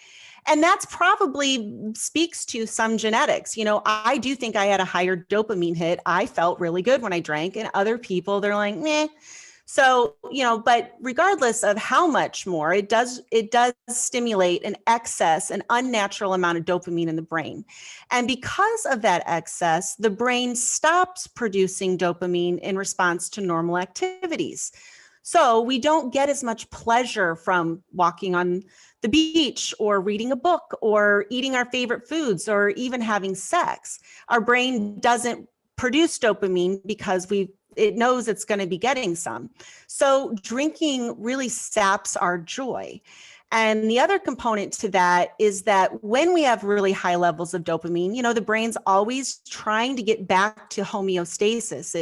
And that's probably speaks to some genetics. I do think I had a higher dopamine hit. I felt really good when I drank, and other people, they're like, meh. So, but regardless of how much more, it does stimulate an excess, an unnatural amount of dopamine in the brain. And because of that excess, the brain stops producing dopamine in response to normal activities. So we don't get as much pleasure from walking on the beach or reading a book or eating our favorite foods or even having sex. Our brain doesn't produce dopamine because it knows it's going to be getting some. So drinking really saps our joy. And the other component to that is that when we have really high levels of dopamine, the brain's always trying to get back to homeostasis.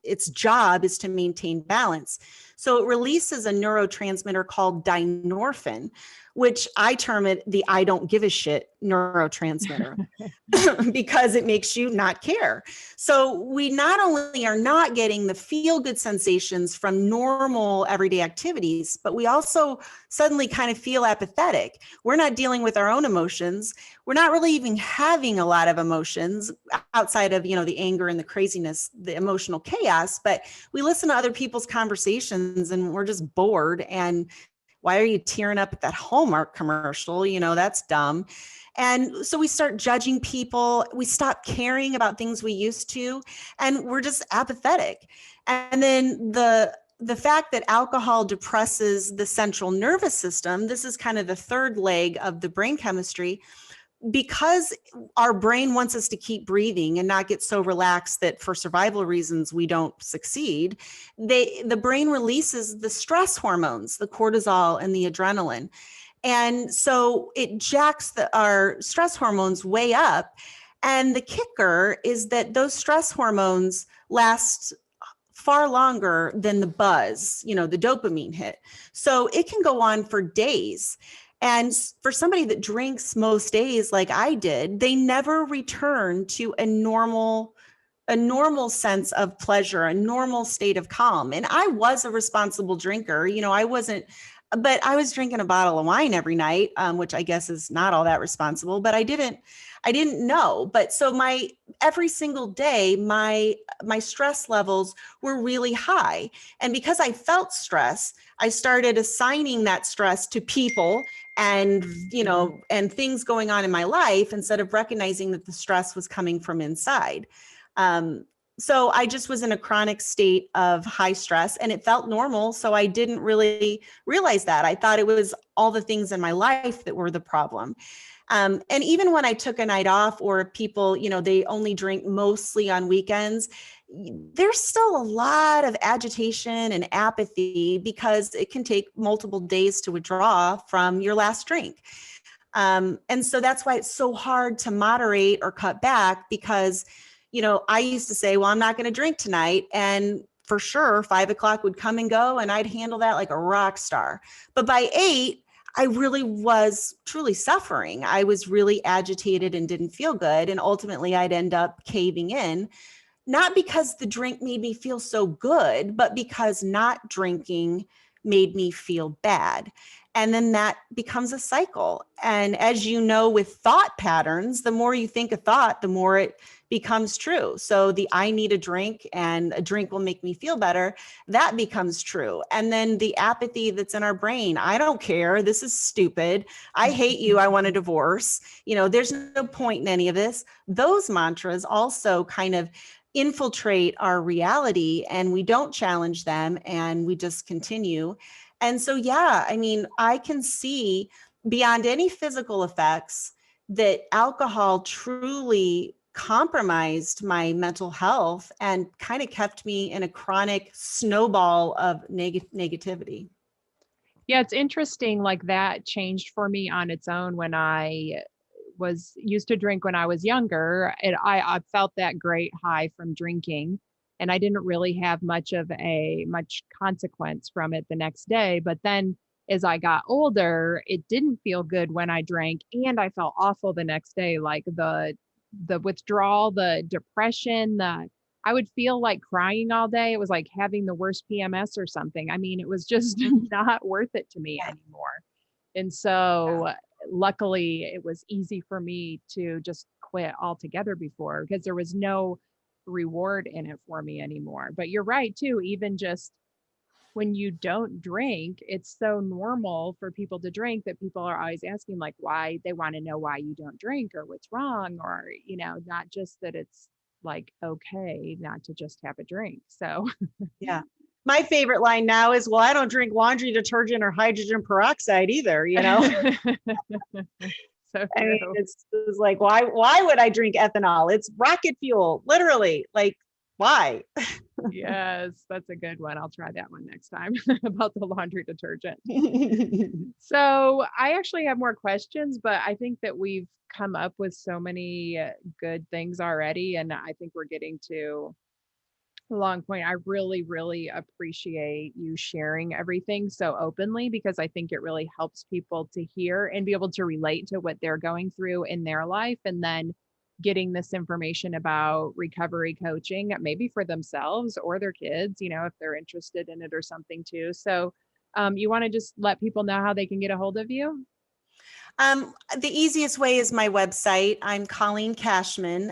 Its job is to maintain balance. So it releases a neurotransmitter called dynorphin, which I term it the I don't give a shit neurotransmitter because it makes you not care. So we not only are not getting the feel-good sensations from normal everyday activities, but we also suddenly kind of feel apathetic. We're not dealing with our own emotions. We're not really even having a lot of emotions outside of, the anger and the craziness, the emotional chaos, but we listen to other people's conversations and we're just bored. And why are you tearing up at that Hallmark commercial? That's dumb. And so we start judging people. We stop caring about things we used to, and we're just apathetic. And then the fact that alcohol depresses the central nervous system, this is kind of the third leg of the brain chemistry, because our brain wants us to keep breathing and not get so relaxed that for survival reasons we don't succeed. The brain releases the stress hormones, the cortisol and the adrenaline. And so it jacks our stress hormones way up. And the kicker is that those stress hormones last far longer than the buzz, the dopamine hit. So it can go on for days. And for somebody that drinks most days like I did, they never return to a normal sense of pleasure, a normal state of calm. And I was a responsible drinker. But I was drinking a bottle of wine every night, which I guess is not all that responsible, but I didn't know. But so every single day, my stress levels were really high. And because I felt stress, I started assigning that stress to people and, and things going on in my life instead of recognizing that the stress was coming from inside. So I just was in a chronic state of high stress and it felt normal. So I didn't really realize that. I thought it was all the things in my life that were the problem. And even when I took a night off, or people, they only drink mostly on weekends, there's still a lot of agitation and apathy because it can take multiple days to withdraw from your last drink. And so that's why it's so hard to moderate or cut back, because I used to say, well, I'm not going to drink tonight. And for sure, 5 o'clock would come and go and I'd handle that like a rock star. But by 8, I really was truly suffering. I was really agitated and didn't feel good. And ultimately I'd end up caving in, not because the drink made me feel so good, but because not drinking made me feel bad. And then that becomes a cycle. And as you know, with thought patterns, the more you think a thought, the more it becomes true. So the I need a drink and a drink will make me feel better, that becomes true. And then the apathy that's in our brain, I don't care, this is stupid, I hate you, I want a divorce, there's no point in any of this. Those mantras also kind of infiltrate our reality and we don't challenge them and we just continue. And so, I can see beyond any physical effects that alcohol truly compromised my mental health and kind of kept me in a chronic snowball of negativity. Yeah, it's interesting. Like that changed for me on its own when I was used to drink when I was younger. And I felt that great high from drinking. And I didn't really have much consequence from it the next day. But then as I got older, it didn't feel good when I drank. And I felt awful the next day, like the withdrawal, the depression, I would feel like crying all day. It was like having the worst PMS or something. I mean, it was just not worth it to me anymore. And so luckily it was easy for me to just quit altogether before, because there was no reward in it for me anymore. But you're right too, even just when you don't drink, it's so normal for people to drink that people are always asking like why. They want to know why you don't drink or what's wrong, or, not just that it's like okay not to just have a drink. So Yeah. My favorite line now is, well, I don't drink laundry detergent or hydrogen peroxide either, So I mean, true. it's like, why would I drink ethanol? It's rocket fuel, literally. Like, why? Yes, that's a good one. I'll try that one next time about the laundry detergent. So I actually have more questions, but I think that we've come up with so many good things already. And I think we're getting to a long point. I really, really appreciate you sharing everything so openly because I think it really helps people to hear and be able to relate to what they're going through in their life. And then getting this information about recovery coaching, maybe for themselves or their kids, if they're interested in it or something too. So, you want to just let people know how they can get a hold of you? The easiest way is my website. I'm Colleen Kachmann.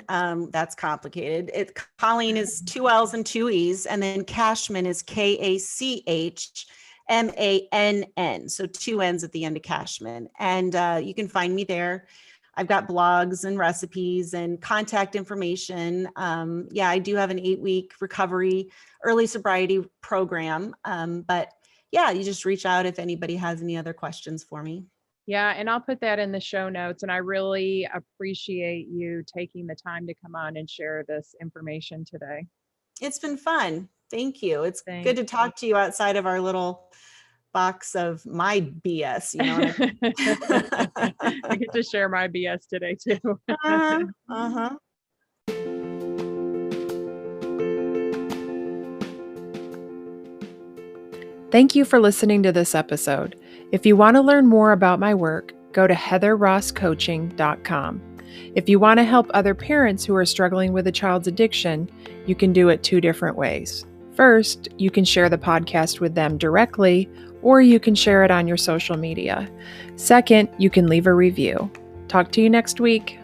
That's complicated. Colleen is 2 L's and 2 E's, and then Kachmann is Kachmann. So 2 N's at the end of Kachmann. And you can find me there. I've got blogs and recipes and contact information. I do have an 8-week recovery, early sobriety program. But yeah, you just reach out if anybody has any other questions for me. Yeah, and I'll put that in the show notes. And I really appreciate you taking the time to come on and share this information today. It's been fun. Thank you. It's Thank good to you. talk to you outside of our little box of my BS. I get to share my BS today too. Uh-huh. Thank you for listening to this episode. If you want to learn more about my work, go to heatherrosscoaching.com. If you want to help other parents who are struggling with a child's addiction, you can do it 2 different ways. First, you can share the podcast with them directly, or you can share it on your social media. Second, you can leave a review. Talk to you next week.